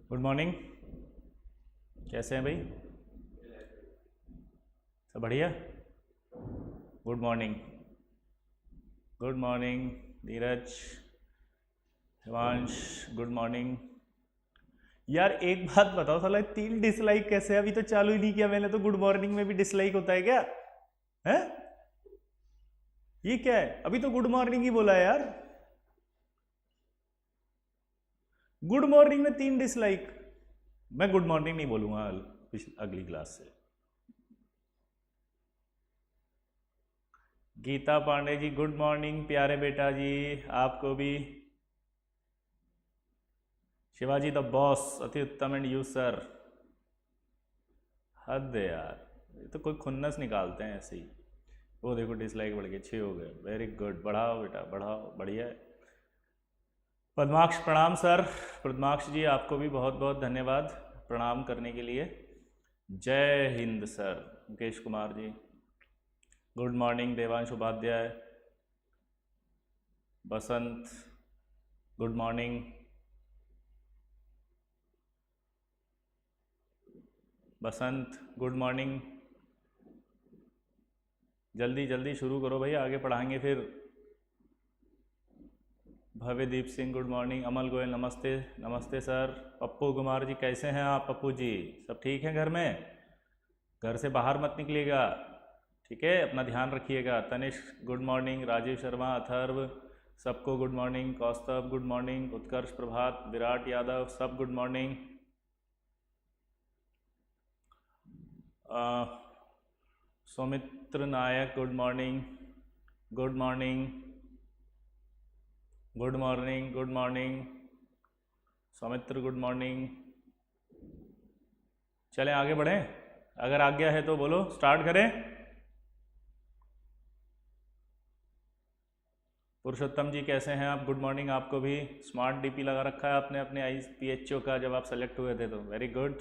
Good morning. कैसे हैं भाई? सब बढ़िया। Good morning. Good morning Neeraj, Himansh, good morning. यार एक बात बताओ, साला 3 डिसलाइक कैसे? अभी तो चालू ही नहीं किया मैंने, तो गुड मॉर्निंग में भी डिसलाइक होता है क्या? है ये क्या है? अभी तो गुड मॉर्निंग ही बोला है यार। गुड मॉर्निंग में 3 डिसलाइक। मैं गुड मॉर्निंग नहीं बोलूंगा अगली क्लास से। गीता पांडे जी गुड मॉर्निंग प्यारे बेटा जी, आपको भी। शिवाजी द बॉस अति उत्तम एंड यू सर। हद है यार, ये तो कोई खुन्नस निकालते हैं ऐसे ही। वो देखो डिसलाइक बढ़ गए, 6 हो गए। वेरी गुड, बढ़ाओ बेटा बढ़ाओ, बढ़िया है। पद्माक्ष प्रणाम सर। पद्माक्ष जी आपको भी बहुत बहुत धन्यवाद प्रणाम करने के लिए। जय Hind sir. Mukesh Kumar ji good morning. Devansh Upadhyay, बसंत गुड मॉर्निंग। बसंत गुड मॉर्निंग। जल्दी जल्दी शुरू करो भाई, आगे पढ़ाएंगे फिर। भव्यदीप सिंह गुड मॉर्निंग। अमल गोयल नमस्ते। नमस्ते सर। पप्पू कुमार जी कैसे हैं आप? पप्पू जी सब ठीक हैं घर में? घर से बाहर मत निकलिएगा, ठीक है? अपना ध्यान रखिएगा। Tanishq good morning. राजीव शर्मा, अथर्व, सबको good morning. Kaustubh good morning. Utkarsh Prabhat, Virat Yadav, सब good morning. Saumitra Nayak good morning. Good morning good morning good morning. Saumitra good morning. चलें आगे बढ़ें, अगर आज्ञा है तो बोलो, स्टार्ट करें। पुरुषोत्तम जी कैसे हैं आप? गुड मॉर्निंग आपको भी। स्मार्ट डीपी लगा रखा है आपने अपने IPHO का जब आप सेलेक्ट हुए थे, तो वेरी गुड।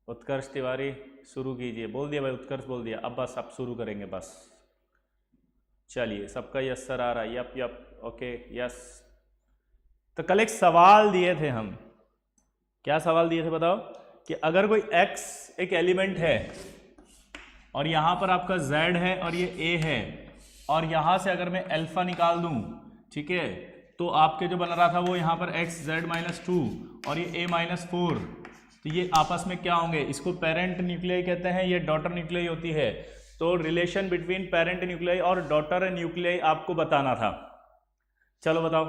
उत्कर्ष तिवारी शुरू कीजिए। बोल दिया भाई, उत्कर्ष बोल दिया। अब बस आप शुरू करेंगे बस। चलिए सबका यस सर आ रहा है। Yup yup okay yes. तो कल एक सवाल दिए थे हम। क्या सवाल दिए थे बताओ? कि अगर कोई x एक एलिमेंट है और यहां पर आपका z है और ये a है, और यहां से अगर मैं अल्फा निकाल दूं, ठीक है, तो आपके जो बन रहा था वो यहां पर x z-2 और ये a-4, तो ये आपस में क्या होंगे? इसको पेरेंट न्यूक्लियाई कहते हैं, ये डॉटर न्यूक्लियाई होती है। तो रिलेशन बिटवीन पेरेंट न्यूक्लियाई और डॉटर न्यूक्लियाई आपको बताना था। चलो बताओ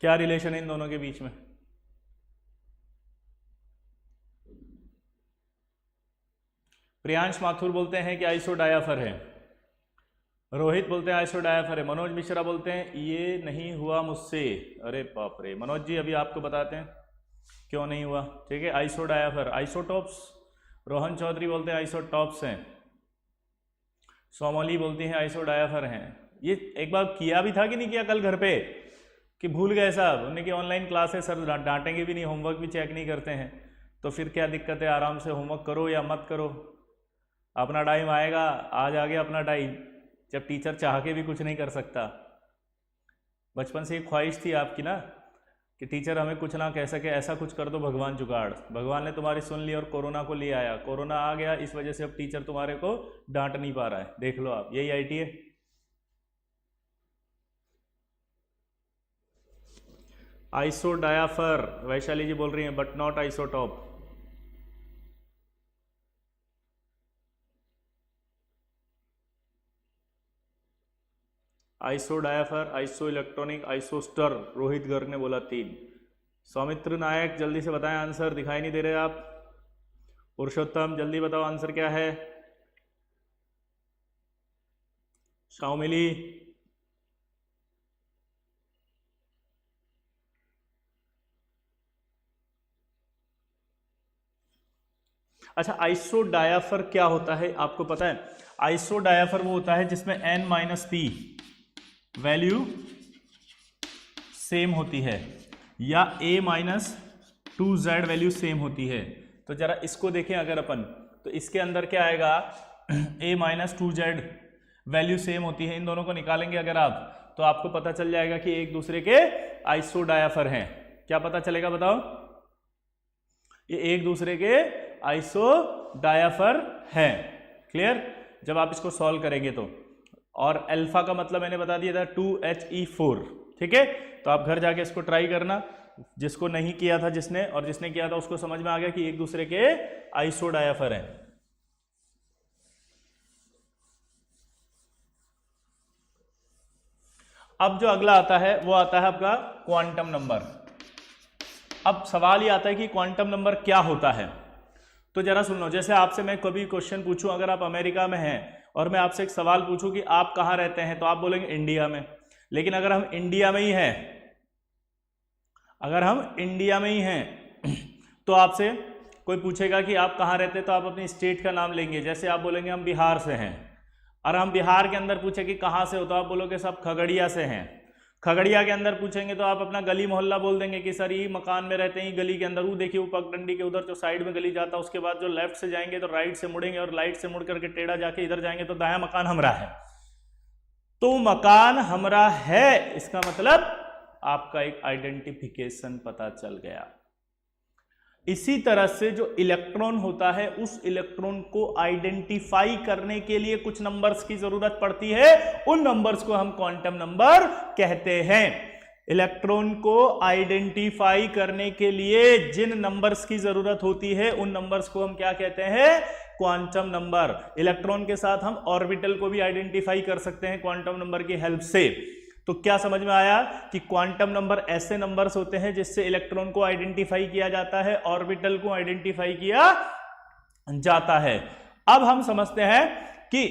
क्या रिलेशन है इन दोनों के बीच में? प्रियांश माथुर बोलते हैं कि आइसोडायाफर है। रोहित बोलते हैं आइसोडायाफर है। मनोज मिश्रा बोलते हैं ये नहीं हुआ मुझसे। अरे बाप रे मनोज जी, अभी आपको बताते हैं क्यों नहीं हुआ, ठीक है? आइसोडायाफर आइसोटॉप्स। रोहन चौधरी बोलते हैं आइसोटॉप्स हैं। सोमोली बोलती हैं आइसोडायाफर हैं। ये एक बार किया भी था कि नहीं किया कल घर पे, कि भूल गए साहब? उन्होंने कि ऑनलाइन क्लास है सर, डांटेंगे भी नहीं, होमवर्क भी चेक नहीं करते हैं, तो फिर क्या दिक्कत है? आराम से होमवर्क करो या मत करो, अपना टाइम आएगा। आज आ गया अपना टाइम जब टीचर चाह के भी कुछ नहीं कर सकता। बचपन से एक ख्वाहिश थी आपकी ना कि टीचर हमें कुछ ना कह सके, ऐसा कुछ कर दो भगवान जुगाड़। भगवान ने तुम्हारी सुन ली और कोरोना को ले आया। कोरोना आ गया, इस वजह से अब टीचर तुम्हारे को डांट नहीं पा रहा है। देख लो आप, यही IT है। आइसोडायाफर वैशाली जी बोल रही हैं, but not isotope. Isodiapher, iso electronic, isostere. Rohit Garg ने बोला 3। सौमित्र नायक जल्दी से बताएं आंसर, दिखाई नहीं दे रहे आप। पुरुषोत्तम जल्दी बताओ आंसर क्या है। शाओमिली, अच्छा आइसोडायाफर क्या होता है आपको पता है? आइसोडायाफर वो होता है जिसमें n-p वैल्यू सेम होती है या a-2z वैल्यू सेम होती है। तो जरा इसको देखें अगर अपन, तो इसके अंदर क्या आएगा? a-2z वैल्यू सेम होती है। इन दोनों को निकालेंगे अगर आप, तो आपको पता चल जाएगा कि एक दूसरे के आइसोडायाफर हैं। क्या पता चलेगा बताओ? ये एक दूसरे के आइसोडायाफर हैं। क्लियर? जब आप इसको सॉल्व करेंगे तो। और अल्फा का मतलब मैंने बता दिया था 2He4। ठीक है, तो आप घर जाके इसको ट्राई करना, जिसको नहीं किया था जिसने, और जिसने किया था उसको समझ में आ गया कि एक दूसरे के आइसोडायाफर हैं। अब जो अगला आता है वो आता है आपका क्वांटम नंबर। अब सवाल ये आता है कि क्वांटम नंबर क्या होता है। तो जरा सुन लो, जैसे आपसे मैं कभी क्वेश्चन पूछूं, अगर आप अमेरिका में हैं और मैं आपसे एक सवाल पूछूं कि आप कहां रहते हैं, तो आप बोलेंगे इंडिया में। लेकिन अगर हम इंडिया में ही हैं, अगर हम इंडिया में ही हैं तो आपसे कोई पूछेगा कि आप कहाँ रहते हैं, तो आप अपनी स्टेट का नाम लेंगे। जैसे आप बोलेंगे हम बिहार से हैं, और हम बिहार के अंदर पूछे कि कहाँ से हो, तो आप बोलोगे सब खगड़िया से हैं। खगड़िया के अंदर पूछेंगे तो आप अपना गली मोहल्ला बोल देंगे कि सर ये मकान में रहते हैं, गली के अंदर, वो देखिए वो पगडंडी के उधर जो साइड में गली जाता है, उसके बाद जो लेफ्ट से जाएंगे तो राइट से मुड़ेंगे, और राइट से मुड़ करके टेढ़ा जाके इधर जाएंगे तो दायां मकान हमरा है। तो मकान हमरा है, इसका मतलब आपका एक आइडेंटिफिकेशन पता चल गया। इसी तरह से जो इलेक्ट्रॉन होता है, उस इलेक्ट्रॉन को आइडेंटिफाई करने के लिए कुछ नंबर्स की जरूरत पड़ती है, उन नंबर्स को हम क्वांटम नंबर कहते हैं। इलेक्ट्रॉन को आइडेंटिफाई करने के लिए जिन नंबर्स की जरूरत होती है, उन नंबर्स को हम क्या कहते हैं? Quantum number. इलेक्ट्रॉन के साथ हम ऑर्बिटल को भी आइडेंटिफाई कर सकते हैं क्वांटम नंबर की हेल्प से। तो क्या समझ में आया कि क्वांटम नंबर ऐसे नंबर्स होते हैं जिससे इलेक्ट्रॉन को आइडेंटिफाई किया जाता है, ऑर्बिटल को आइडेंटिफाई किया जाता है। अब हम समझते हैं कि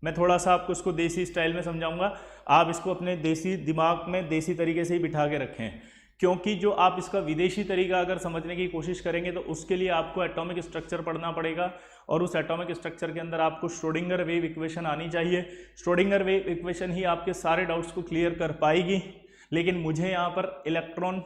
मैं थोड़ा सा आपको इसको देसी स्टाइल में समझाऊंगा, आप इसको अपने देसी दिमाग में देसी तरीके से ही बिठा के रखें, क्योंकि जो आप इसका विदेशी तरीका अगर समझने की कोशिश करेंगे तो उसके लिए आपको एटॉमिक स्ट्रक्चर पढ़ना पड़ेगा, और उस एटॉमिक स्ट्रक्चर के अंदर आपको श्रोडिंगर वेव इक्वेशन आनी चाहिए। श्रोडिंगर वेव इक्वेशन ही आपके सारे डाउट्स को क्लियर कर पाएगी। लेकिन मुझे यहाँ पर इलेक्ट्रॉन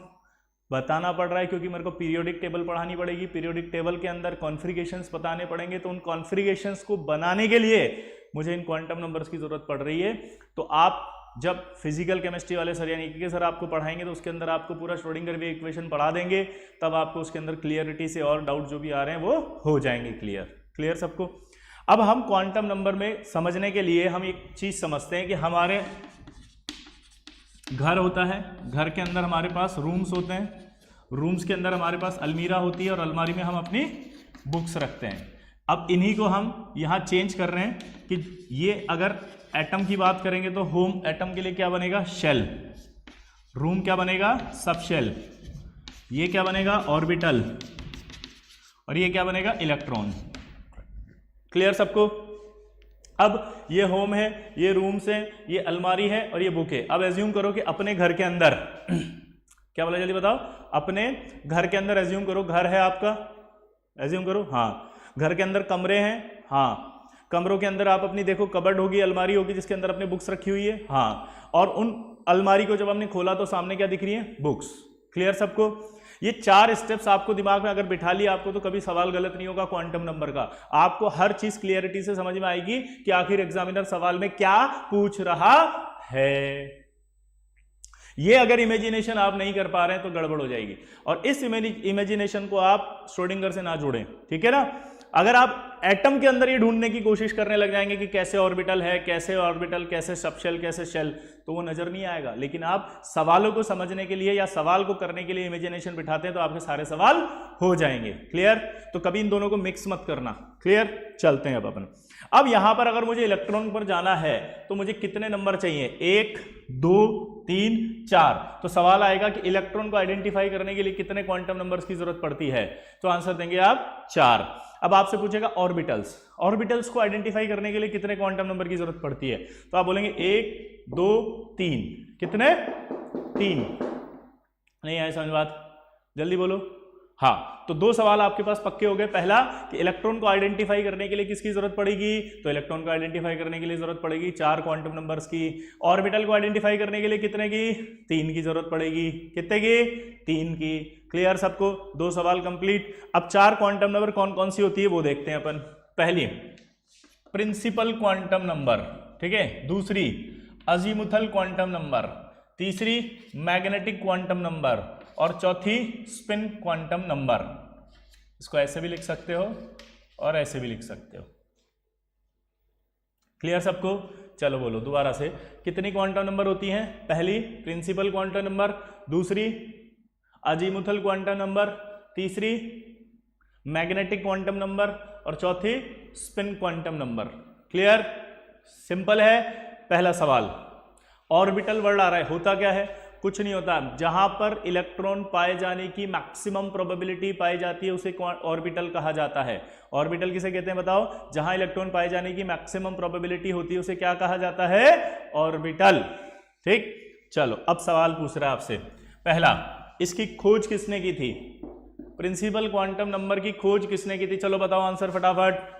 बताना पड़ रहा है क्योंकि मेरे को पीरियोडिक टेबल पढ़ानी पड़ेगी, पीरियोडिक टेबल के अंदर कॉन्फ़िगरेशंस बताने पड़ेंगे, तो उन कॉन्फ़िगरेशंस को बनाने के लिए मुझे इन क्वांटम नंबर्स की जरूरत पड़ रही है। तो आप जब फिजिकल केमिस्ट्री वाले सर यानी कि सर आपको पढ़ाएंगे तो उसके अंदर आपको पूरा श्रोडिंगर वेव इक्वेशन पढ़ा देंगे, तब आपको उसके अंदर क्लियरिटी से और डाउट जो भी आ रहे हैं वो हो जाएंगे क्लियर सबको। अब हम क्वांटम नंबर में समझने के लिए हम एक चीज समझते हैं कि हमारे घर होता है, घर के अंदर हमारे पास रूम्स होते हैं, रूम्स के अंदर हमारे पास अलमीरा होती है, और अलमारी में हम अपनी बुक्स रखते हैं। अब इन्हीं को हम यहाँ चेंज कर रहे हैं कि ये अगर एटम की बात करेंगे तो होम एटम के लिए क्या बनेगा? शेल। रूम क्या बनेगा? सब शेल। ये क्या बनेगा? ऑर्बिटल। और ये क्या बनेगा? इलेक्ट्रॉन। क्लियर सबको? अब ये होम है, ये रूम्स है, ये अलमारी है, और ये बुक है। अब एज्यूम करो कि अपने घर के अंदर क्या बोला, जल्दी बताओ। अपने घर के अंदर एज्यूम करो, घर है आपका, एज्यूम करो, हाँ। घर के अंदर कमरे हैं, हाँ। कमरों के अंदर आप अपनी देखो कबर्ड होगी, अलमारी होगी जिसके अंदर अपनी बुक्स रखी हुई है, हाँ। और उन अलमारी को जब हमने खोला तो सामने क्या दिख रही है? बुक्स। क्लियर सबको? ये 4 स्टेप्स आपको दिमाग में अगर बिठा लिया आपको, तो कभी सवाल गलत नहीं होगा क्वांटम नंबर का। आपको हर चीज क्लियरिटी से समझ में आएगी कि आखिर एग्जामिनर सवाल में क्या पूछ रहा है। ये अगर इमेजिनेशन आप नहीं कर पा रहे हैं तो गड़बड़ हो जाएगी, और इस इमेजिनेशन को आप श्रोडिंगर से ना जोड़ें, ठीक है ना। अगर आप एटम के अंदर ये ढूंढने की कोशिश करने लग जाएंगे कि कैसे ऑर्बिटल है, कैसे ऑर्बिटल, कैसे सबशेल, कैसे शेल, तो वो नजर नहीं आएगा। लेकिन आप सवालों को समझने के लिए या सवाल को करने के लिए इमेजिनेशन बिठाते हैं तो आपके सारे सवाल हो जाएंगे। क्लियर? तो कभी इन दोनों को मिक्स मत करना। क्लियर? चलते हैं अब अपन। अब यहां पर अगर मुझे इलेक्ट्रॉन पर जाना है तो मुझे कितने नंबर चाहिए? 1, 2, 3, 4। तो सवाल आएगा कि इलेक्ट्रॉन को आइडेंटिफाई करने के लिए कितने क्वांटम नंबर्स की जरूरत पड़ती है? तो आंसर देंगे आप 4। अब आपसे पूछेगा ऑर्बिटल्स, ऑर्बिटल्स को आइडेंटिफाई करने के लिए कितने क्वांटम नंबर की जरूरत पड़ती है? तो आप बोलेंगे 1, 2, 3। कितने? 3। नहीं आए समझ बात? जल्दी बोलो। हाँ, तो 2 सवाल आपके पास पक्के हो गए। पहला कि इलेक्ट्रॉन को आइडेंटिफाई करने के लिए किसकी जरूरत पड़ेगी? तो इलेक्ट्रॉन को आइडेंटिफाई करने के लिए जरूरत पड़ेगी 4 क्वांटम नंबर्स की। ऑर्बिटल को आइडेंटिफाई करने के लिए कितने की? 3 की जरूरत पड़ेगी। कितने की? 3 की। क्लियर सबको? 2 सवाल कंप्लीट। अब 4 क्वांटम नंबर कौन कौन सी होती है वो देखते हैं अपन। पहली प्रिंसिपल क्वांटम नंबर, ठीक है। दूसरी अजीमुथल क्वांटम नंबर, तीसरी मैग्नेटिक क्वांटम नंबर और चौथी स्पिन क्वांटम नंबर। इसको ऐसे भी लिख सकते हो और ऐसे भी लिख सकते हो। क्लियर सबको? चलो बोलो दोबारा से, कितनी क्वांटम नंबर होती हैं? पहली प्रिंसिपल क्वांटम नंबर, दूसरी अजीमुथल क्वांटम नंबर, तीसरी मैग्नेटिक क्वांटम नंबर और चौथी spin quantum number. Clear? Simple है। पहला सवाल, ऑर्बिटल वर्ड आ रहा है, होता क्या है? कुछ नहीं होता, जहां पर इलेक्ट्रॉन पाए जाने की मैक्सिमम प्रोबेबिलिटी पाई जाती है उसे ऑर्बिटल कहा जाता है। ऑर्बिटल किसे कहते हैं बताओ? जहां इलेक्ट्रॉन पाए जाने की मैक्सिमम प्रोबेबिलिटी होती है उसे क्या कहा जाता है? ऑर्बिटल। ठीक, चलो अब सवाल पूछ रहा है आपसे। पहला, इसकी खोज किसने की थी? प्रिंसिपल क्वांटम नंबर की खोज किसने की थी? चलो बताओ आंसर फटाफट।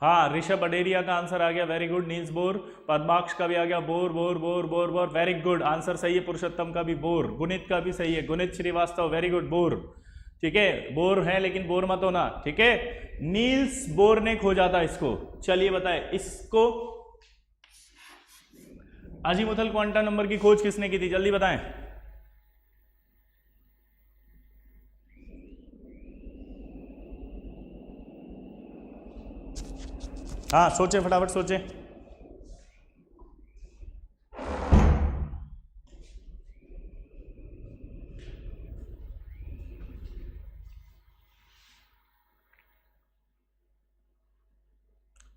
हाँ, ऋषभ अडेरिया का आंसर आ गया, very good. Niels Bohr. Padmaksh का भी आ गया, Bohr Bohr Bohr Bohr Bohr, very good, answer सही है। पुरुषोत्तम का भी बोर। गुणित का भी सही है, गुणित श्रीवास्तव, वेरी गुड, बोर। ठीक है, बोर है लेकिन बोर मत होना, ठीक है। नील्स बोर ने खोजा था इसको। चलिए बताए, इसको अजीमुथल क्वांटम नंबर की खोज किसने की थी? जल्दी बताएं। हाँ सोचे, फटाफट सोचे।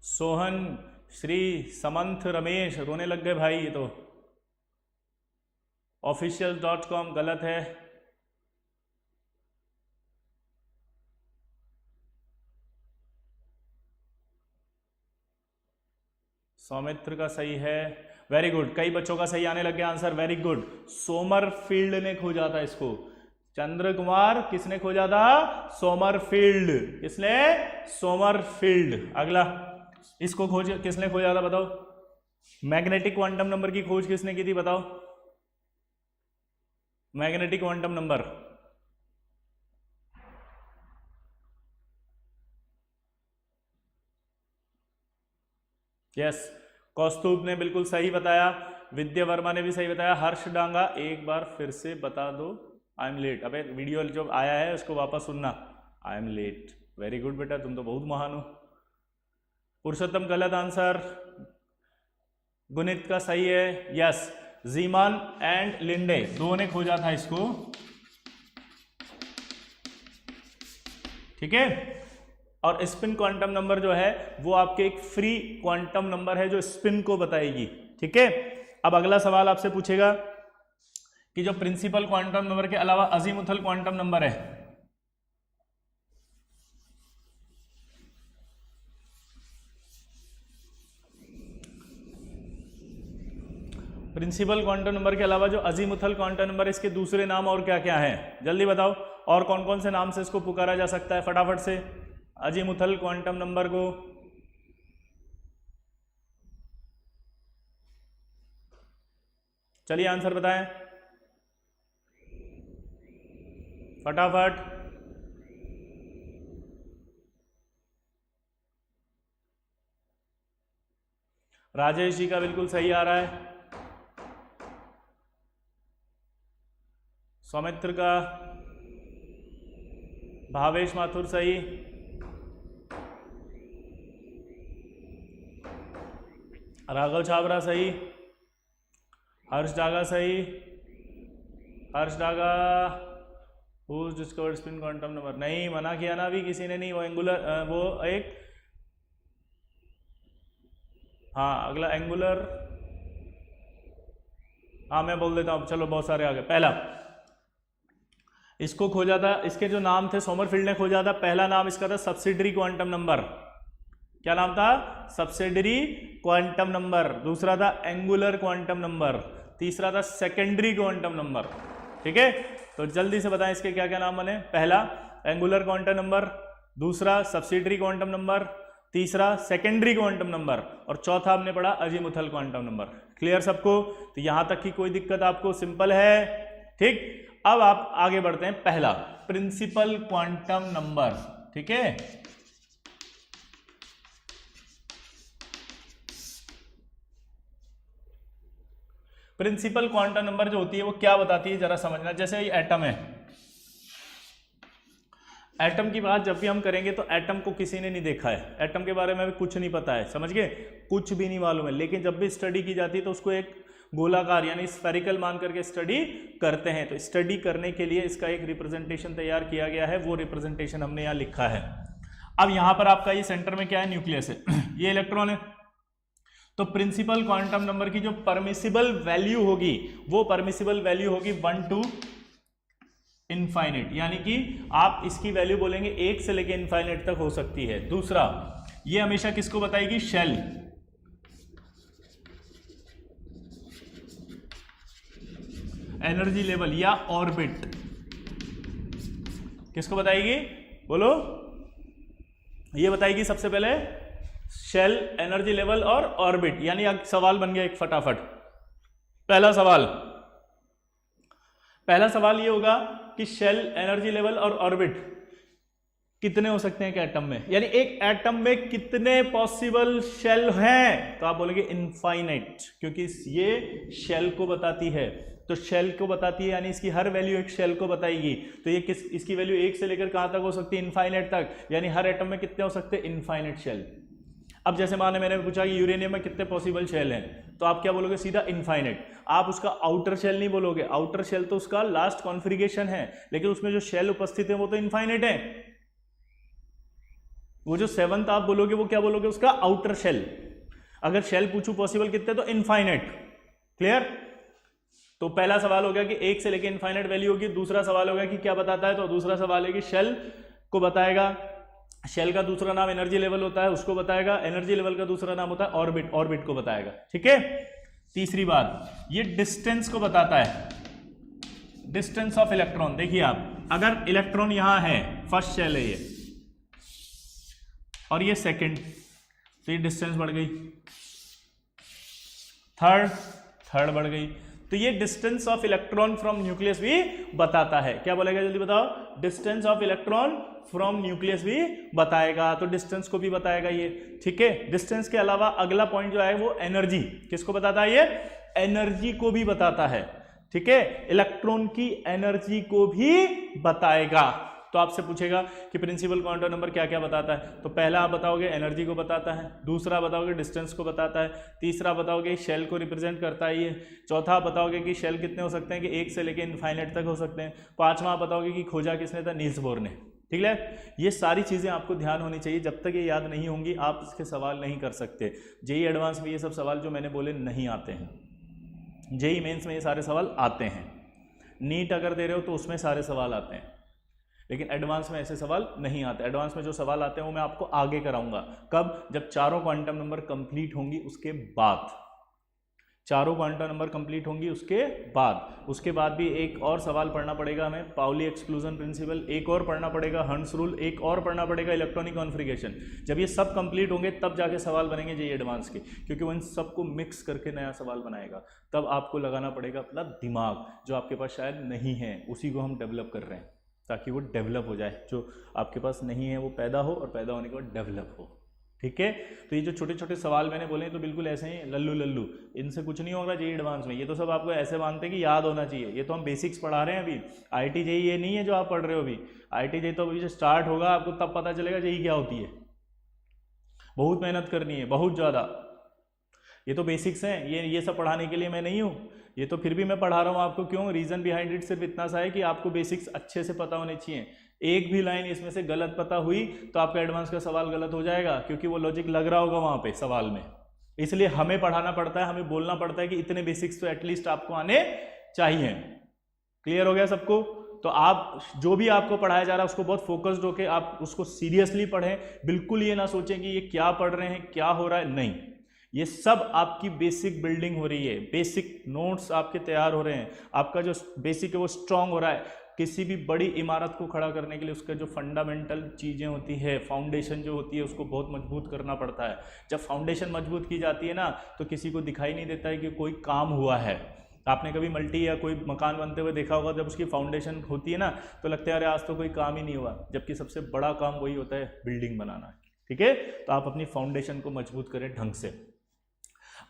सोहन, श्री, समंथ, रमेश, रोने लग गए भाई। ये तो official.com गलत है। सौमित्र का सही है, वेरी गुड। कई बच्चों का सही आने लग गया आंसर, वेरी गुड। सोमरफील्ड ने खोजा था इसको। चंद्र कुमार किसने खोजा था? सोमरफील्ड। किसने? सोमरफील्ड। अगला, इसको खोज किसने खोजा था बताओ? मैग्नेटिक क्वांटम नंबर की खोज किसने की थी बताओ? मैग्नेटिक क्वांटम नंबर, यस, कौस्तुभ ने बिल्कुल सही बताया, विद्या वर्मा ने भी सही बताया। हर्ष डांगा, एक बार फिर से बता दो। I am late. अबे वीडियो जो आया है उसको वापस सुनना। I am late, very good बेटा, तुम तो बहुत महान हो। पुरुषोत्तम गलत आंसर। गुणित का सही है, यस। जीमान एंड लिंडे दो ने खोजा था इसको, ठीक है। और स्पिन क्वांटम नंबर जो है वो आपके एक फ्री क्वांटम नंबर है जो स्पिन को बताएगी, ठीक है। अब अगला सवाल आपसे पूछेगा कि जो प्रिंसिपल क्वांटम नंबर के अलावा अजीमुथल क्वांटम नंबर है, प्रिंसिपल क्वांटम नंबर के अलावा जो अजीमुथल क्वांटम नंबर है इसके दूसरे नाम और क्या क्या हैं? जल्दी बताओ, और कौन कौन से नाम से इसको पुकारा जा सकता है? फटाफट से अजीमुथल क्वांटम नंबर को। चलिए आंसर बताएं फटाफट। राजेश जी का बिल्कुल सही आ रहा है, सौमित्र का, भावेश माथुर सही, राघव छाबरा सही, हर्ष डागा सही। Harsh Daga who's discovered spin quantum number, नहीं मना किया ना अभी किसी ने, नहीं वो एंगुलर, वो एक, हाँ अगला एंगुलर, हाँ मैं बोल देता हूँ, चलो बहुत सारे आ गए। पहला इसको खोजा था, इसके जो नाम थे सोमरफील्ड ने खोजा था। पहला नाम इसका था सब्सिडरी क्वांटम नंबर, क्या नाम था? Subsidiary quantum number. दूसरा था एंगुलर क्वांटम नंबर, तीसरा था सेकेंडरी क्वांटम नंबर, ठीक है। तो जल्दी से बताएं इसके क्या क्या नाम बने। पहला एंगुलर क्वांटम नंबर, दूसरा सब्सिडरी क्वांटम नंबर, तीसरा सेकेंडरी क्वांटम नंबर, और चौथा हमने पढ़ा अजीमुथल क्वांटम नंबर। क्लियर सबको? तो यहां तक की कोई दिक्कत आपको? सिंपल है, ठीक। अब आप आगे बढ़ते हैं, पहला प्रिंसिपल क्वांटम नंबर, ठीक है। प्रिंसिपल क्वांटम नंबर जो होती है वो क्या बताती है, जरा समझना। जैसे ये एटम है, एटम की बात जब भी हम करेंगे तो एटम को किसी ने नहीं देखा है, एटम के बारे में भी कुछ नहीं पता है, समझ गए, कुछ भी नहीं मालूम है। लेकिन जब भी स्टडी की जाती है तो उसको एक गोलाकार यानी स्फेरिकल मान करके स्टडी करते हैं। तो स्टडी करने के लिए इसका एक रिप्रेजेंटेशन तैयार किया गया है, वो रिप्रेजेंटेशन हमने यहाँ लिखा है। अब यहाँ पर आपका ये सेंटर में क्या है, न्यूक्लियस है, ये इलेक्ट्रॉन है। तो प्रिंसिपल क्वांटम नंबर की जो परमिसिबल वैल्यू होगी वो परमिसिबल वैल्यू होगी 1 to इनफाइनाइट, यानी कि आप इसकी वैल्यू बोलेंगे 1 से लेके इनफाइनाइट तक हो सकती है। दूसरा, ये हमेशा किसको बताएगी, शेल, एनर्जी लेवल या ऑर्बिट, किसको बताएगी, बोलो, ये बताएगी सबसे पहले शेल, एनर्जी लेवल और ऑर्बिट। यानी अब सवाल बन गया एक फटाफट। पहला सवाल ये होगा कि शेल, एनर्जी लेवल और ऑर्बिट कितने हो सकते हैं एक एटम में, यानी एक एटम में कितने पॉसिबल शेल हैं। तो आप बोलेंगे इनफाइनाइट, क्योंकि ये शेल को बताती है। तो शेल को बताती है यानी इसकी हर वैल्यू एक शेल को बताएगी। तो ये इसकी वैल्यू 1 से लेकर कहां तक हो सकती है, इनफाइनाइट तक। यानी हर एटम में कितने हो सकते हैं, इनफाइनाइट शेल। अब जैसे माने मैंने पूछा कि यूरेनियम में कितने पॉसिबल शेल हैं, तो आप क्या बोलोगे, सीधा इनफाइनाइट। आप उसका आउटर शेल नहीं बोलोगे, आउटर शेल तो उसका लास्ट कॉन्फ़िगरेशन है, लेकिन उसमें जो शेल उपस्थित है वो तो इनफाइनाइट है। वो जो 7th आप बोलोगे वो क्या बोलोगे, उसका आउटर शेल। अगर शेल पूछूं पॉसिबल कितने, तो इनफाइनाइट। क्लियर? तो पहला सवाल हो गया कि 1 से लेकर इनफाइनाइट वैल्यू होगी। दूसरा सवाल हो गया कि क्या बताता है, तो दूसरा सवाल है कि शेल को बताएगा। शेल का दूसरा नाम एनर्जी लेवल होता है, उसको बताएगा। एनर्जी लेवल का दूसरा नाम होता है ऑर्बिट, ऑर्बिट को बताएगा। ठीक है। तीसरी बात, ये डिस्टेंस को बताता है, डिस्टेंस ऑफ इलेक्ट्रॉन। देखिए आप, अगर इलेक्ट्रॉन यहां है, फर्स्ट शेल है ये, और ये सेकंड, तो ये डिस्टेंस बढ़ गई। थर्ड बढ़ गई। तो ये distance of electron from nucleus भी बताता है। क्या बोलेगा, जल्दी बताओ, distance of electron from nucleus भी बताएगा। तो डिस्टेंस को भी बताएगा ये। ठीक है। डिस्टेंस के अलावा अगला पॉइंट जो है वो एनर्जी, किसको बताता है, ये एनर्जी को भी बताता है। ठीक है, इलेक्ट्रॉन की एनर्जी को भी बताएगा। तो आपसे पूछेगा कि प्रिंसिपल क्वांटम नंबर क्या क्या बताता है, तो पहला आप बताओगे एनर्जी को बताता है, दूसरा बताओगे डिस्टेंस को बताता है, तीसरा बताओगे शेल को रिप्रेजेंट करता है ये, चौथा बताओगे कि शेल कितने हो सकते हैं कि 1 से लेकर इनफाइनाइट तक हो सकते हैं, पांचवा बताओगे कि खोजा किसने था, नील्स बोर ने। ठीक है। ये सारी चीज़ें आपको ध्यान होनी चाहिए। जब तक ये याद नहीं होंगी आप इसके सवाल नहीं कर सकते। जेईई एडवांस में ये सब सवाल जो मैंने बोले नहीं आते हैं, जेईई मेंस में ये सारे सवाल आते हैं। नीट अगर दे रहे हो तो उसमें सारे सवाल आते हैं, लेकिन एडवांस में ऐसे सवाल नहीं आते। एडवांस में जो सवाल आते हैं वो मैं आपको आगे कराऊंगा। कब? जब चारों क्वांटम नंबर कंप्लीट होंगी उसके बाद, चारों क्वांटम नंबर कंप्लीट होंगी उसके बाद भी एक और सवाल पढ़ना पड़ेगा हमें, पाउली एक्सक्लूजन प्रिंसिपल, एक और पढ़ना पड़ेगा हर्ट्ज रूल, एक और पढ़ना पड़ेगा इलेक्ट्रॉनिक कॉन्फ़िगरेशन। जब ये सब कंप्लीट होंगे तब जाके सवाल बनेंगे जेईई एडवांस के, क्योंकि वो इन सबको मिक्स करके नया सवाल बनाएगा। तब आपको लगाना पड़ेगा अपना दिमाग, जो आपके पास शायद नहीं है, उसी को हम डेवलप कर रहे हैं ताकि वो डेवलप हो जाए। जो आपके पास नहीं है वो पैदा हो, और पैदा होने के बाद डेवलप हो। ठीक है। तो ये जो छोटे छोटे सवाल मैंने बोले तो बिल्कुल ऐसे ही लल्लू, इनसे कुछ नहीं होगा जेईई एडवांस में। ये तो सब आपको ऐसे मानते हैं कि याद होना चाहिए। ये तो हम बेसिक्स पढ़ा रहे हैं अभी। आईटी जेईई ये नहीं है जो आप पढ़ रहे हो अभी। आईटी जेईई तो अभी जो स्टार्ट होगा आपको तब पता चलेगा जेईई क्या होती है। बहुत मेहनत करनी है, बहुत ज़्यादा। ये तो बेसिक्स हैं, ये सब पढ़ाने के लिए मैं नहीं हूँ, ये तो फिर भी मैं पढ़ा रहा हूँ आपको। क्यों? रीज़न बिहाइंड इट सिर्फ इतना सा है कि आपको बेसिक्स अच्छे से पता होने चाहिए। एक भी लाइन इसमें से गलत पता हुई तो आपका एडवांस का सवाल गलत हो जाएगा, क्योंकि वो लॉजिक लग रहा होगा वहाँ पे सवाल में। इसलिए हमें पढ़ाना पड़ता है, हमें बोलना पड़ता है कि इतने बेसिक्स तो एटलीस्ट आपको आने चाहिए। क्लियर हो गया सबको? तो आप जो भी आपको पढ़ाया जा रहा है उसको बहुत फोकस्ड होकर आप उसको सीरियसली पढ़ें। बिल्कुल ये ना सोचें कि ये क्या पढ़ रहे हैं, क्या हो रहा है, नहीं। ये सब आपकी बेसिक बिल्डिंग हो रही है, बेसिक नोट्स आपके तैयार हो रहे हैं, आपका जो बेसिक है वो स्ट्रांग हो रहा है। किसी भी बड़ी इमारत को खड़ा करने के लिए उसका जो फंडामेंटल चीज़ें होती है, फाउंडेशन जो होती है, उसको बहुत मजबूत करना पड़ता है। जब फाउंडेशन मजबूत की जाती है ना, तो किसी को दिखाई नहीं देता है कि कोई काम हुआ है। आपने कभी मल्टी या कोई मकान बनते हुए देखा होगा, जब उसकी फाउंडेशन होती है ना तो लगता है अरे आज तो कोई काम ही नहीं हुआ, जबकि सबसे बड़ा काम वही होता है, बिल्डिंग बनाना। ठीक है, तो आप अपनी फाउंडेशन को मजबूत करें ढंग से।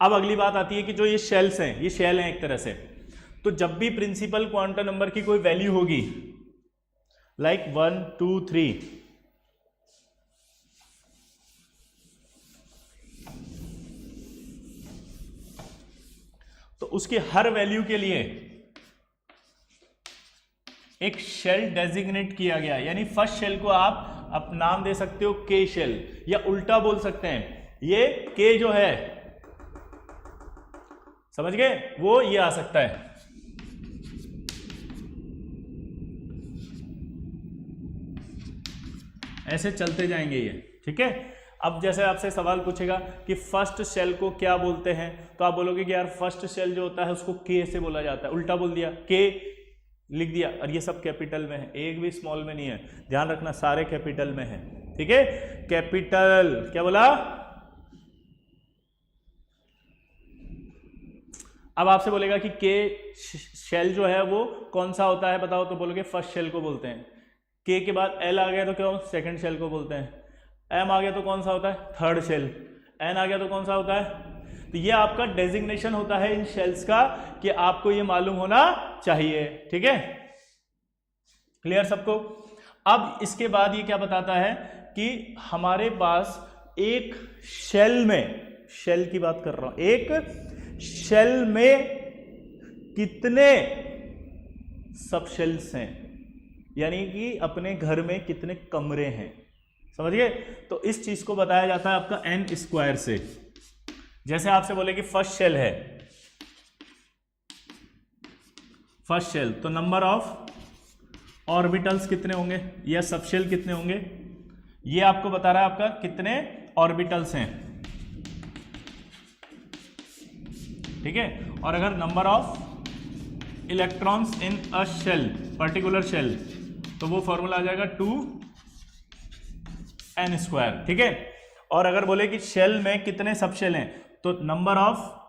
अब अगली बात आती है कि जो ये शेल्स हैं, ये शेल हैं एक तरह से, तो जब भी प्रिंसिपल क्वांटम नंबर की कोई वैल्यू होगी लाइक 1 2 3, तो उसके हर वैल्यू के लिए एक शेल डेजिग्नेट किया गया, यानी फर्स्ट शेल को आप नाम दे सकते हो के शेल, या उल्टा बोल सकते हैं, ये के जो है, समझ गए, वो ये आ सकता है। ऐसे चलते जाएंगे ये। ठीक है, अब जैसे आपसे सवाल पूछेगा कि फर्स्ट शेल को क्या बोलते हैं, तो आप बोलोगे कि यार फर्स्ट शेल जो होता है उसको के से बोला जाता है। उल्टा बोल दिया, के लिख दिया, और ये सब कैपिटल में है, एक भी स्मॉल में नहीं है, ध्यान रखना सारे कैपिटल में है। ठीक है, कैपिटल, क्या बोला। अब आपसे बोलेगा कि के शेल जो है वो कौन सा होता है बताओ, तो बोलोगे फर्स्ट शेल को बोलते हैं। के के बाद एल आ गया तो क्या, सेकंड शेल को बोलते हैं। एम आ गया तो कौन सा होता है, थर्ड शेल। एन आ गया तो कौन सा होता है। तो ये आपका डेजिग्नेशन होता है इन शेल्स का, कि आपको ये मालूम होना चाहिए। ठीक है, क्लियर सबको। अब इसके बाद ये क्या बताता है कि हमारे पास एक शेल में, शेल की बात कर रहा हूं, एक शेल में कितने सब शेल्स हैं, यानी कि अपने घर में कितने कमरे हैं, समझ गए। तो इस चीज को बताया जाता है आपका एन स्क्वायर से। जैसे आपसे बोले कि फर्स्ट शेल है, फर्स्ट शेल, तो नंबर ऑफ ऑर्बिटल्स कितने होंगे या सबशेल कितने होंगे, ये आपको बता रहा है आपका कितने ऑर्बिटल्स हैं। ठीक है, और अगर number of electrons in a shell, particular shell, तो वो फॉर्मूला आ जाएगा 2n स्क्वायर। ठीक है, और अगर बोले कि शेल में कितने सबशेल हैं, तो नंबर ऑफ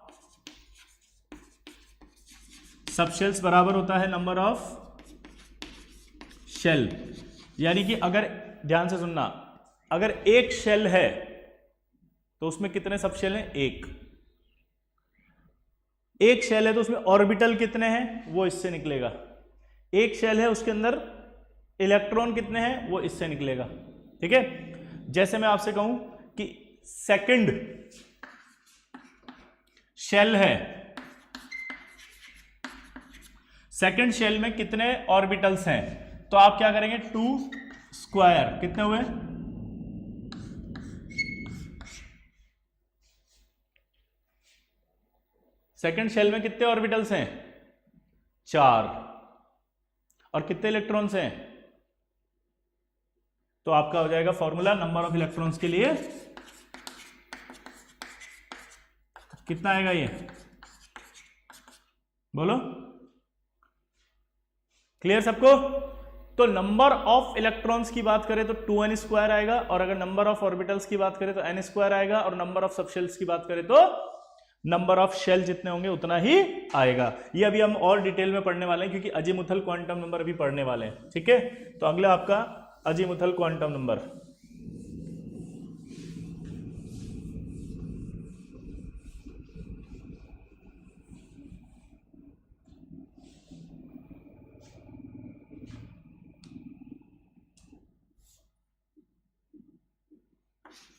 सबशेल्स बराबर होता है नंबर ऑफ शेल। यानी कि अगर, ध्यान से सुनना, अगर एक शेल है तो उसमें कितने सबशेल हैं, एक शेल है तो उसमें ऑर्बिटल कितने हैं, वो इससे निकलेगा। एक शेल है उसके अंदर इलेक्ट्रॉन कितने हैं, वो इससे निकलेगा। ठीक है, जैसे मैं आपसे कहूं कि सेकंड शेल है, सेकंड शेल में कितने ऑर्बिटल्स हैं, तो आप क्या करेंगे, 2 स्क्वायर, कितने हुए, सेकंड शेल में कितने ऑर्बिटल्स हैं, 4, और कितने इलेक्ट्रॉन्स हैं, तो आपका हो जाएगा फॉर्मूला नंबर ऑफ इलेक्ट्रॉन्स के लिए कितना आएगा, ये बोलो, क्लियर सबको। तो नंबर ऑफ इलेक्ट्रॉन्स की बात करें तो 2n स्क्वायर आएगा, और अगर नंबर ऑफ ऑर्बिटल्स की बात करें तो n स्क्वायर आएगा, और नंबर ऑफ सबशेल्स की बात करें तो नंबर ऑफ शेल जितने होंगे उतना ही आएगा। ये अभी हम और डिटेल में पढ़ने वाले हैं, क्योंकि अजीमुथल क्वांटम नंबर अभी पढ़ने वाले हैं। ठीक है, तो अगला आपका अजीमुथल क्वांटम नंबर।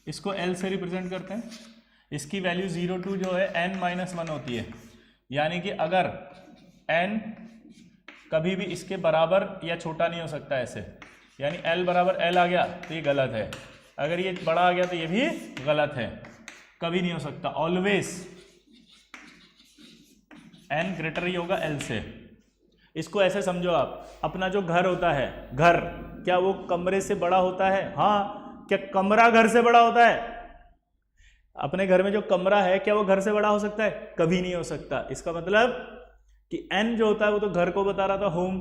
इसको L से रिप्रेजेंट करते हैं। इसकी वैल्यू 0 to जो है n-1 होती है, यानी कि अगर n कभी भी इसके बराबर या छोटा नहीं हो सकता ऐसे, यानी L बराबर L आ गया तो ये गलत है, अगर ये बड़ा आ गया तो ये भी गलत है, कभी नहीं हो सकता। ऑलवेज n ग्रेटर ही होगा L से। इसको ऐसे समझो आप, अपना जो घर होता है, घर क्या वो कमरे से बड़ा होता है? हाँ। क्या कमरा घर से बड़ा होता है? अपने घर में जो कमरा है क्या वो घर से बड़ा हो सकता है? कभी नहीं हो सकता। इसका मतलब कि n जो होता है वो तो घर को बता रहा था, होम,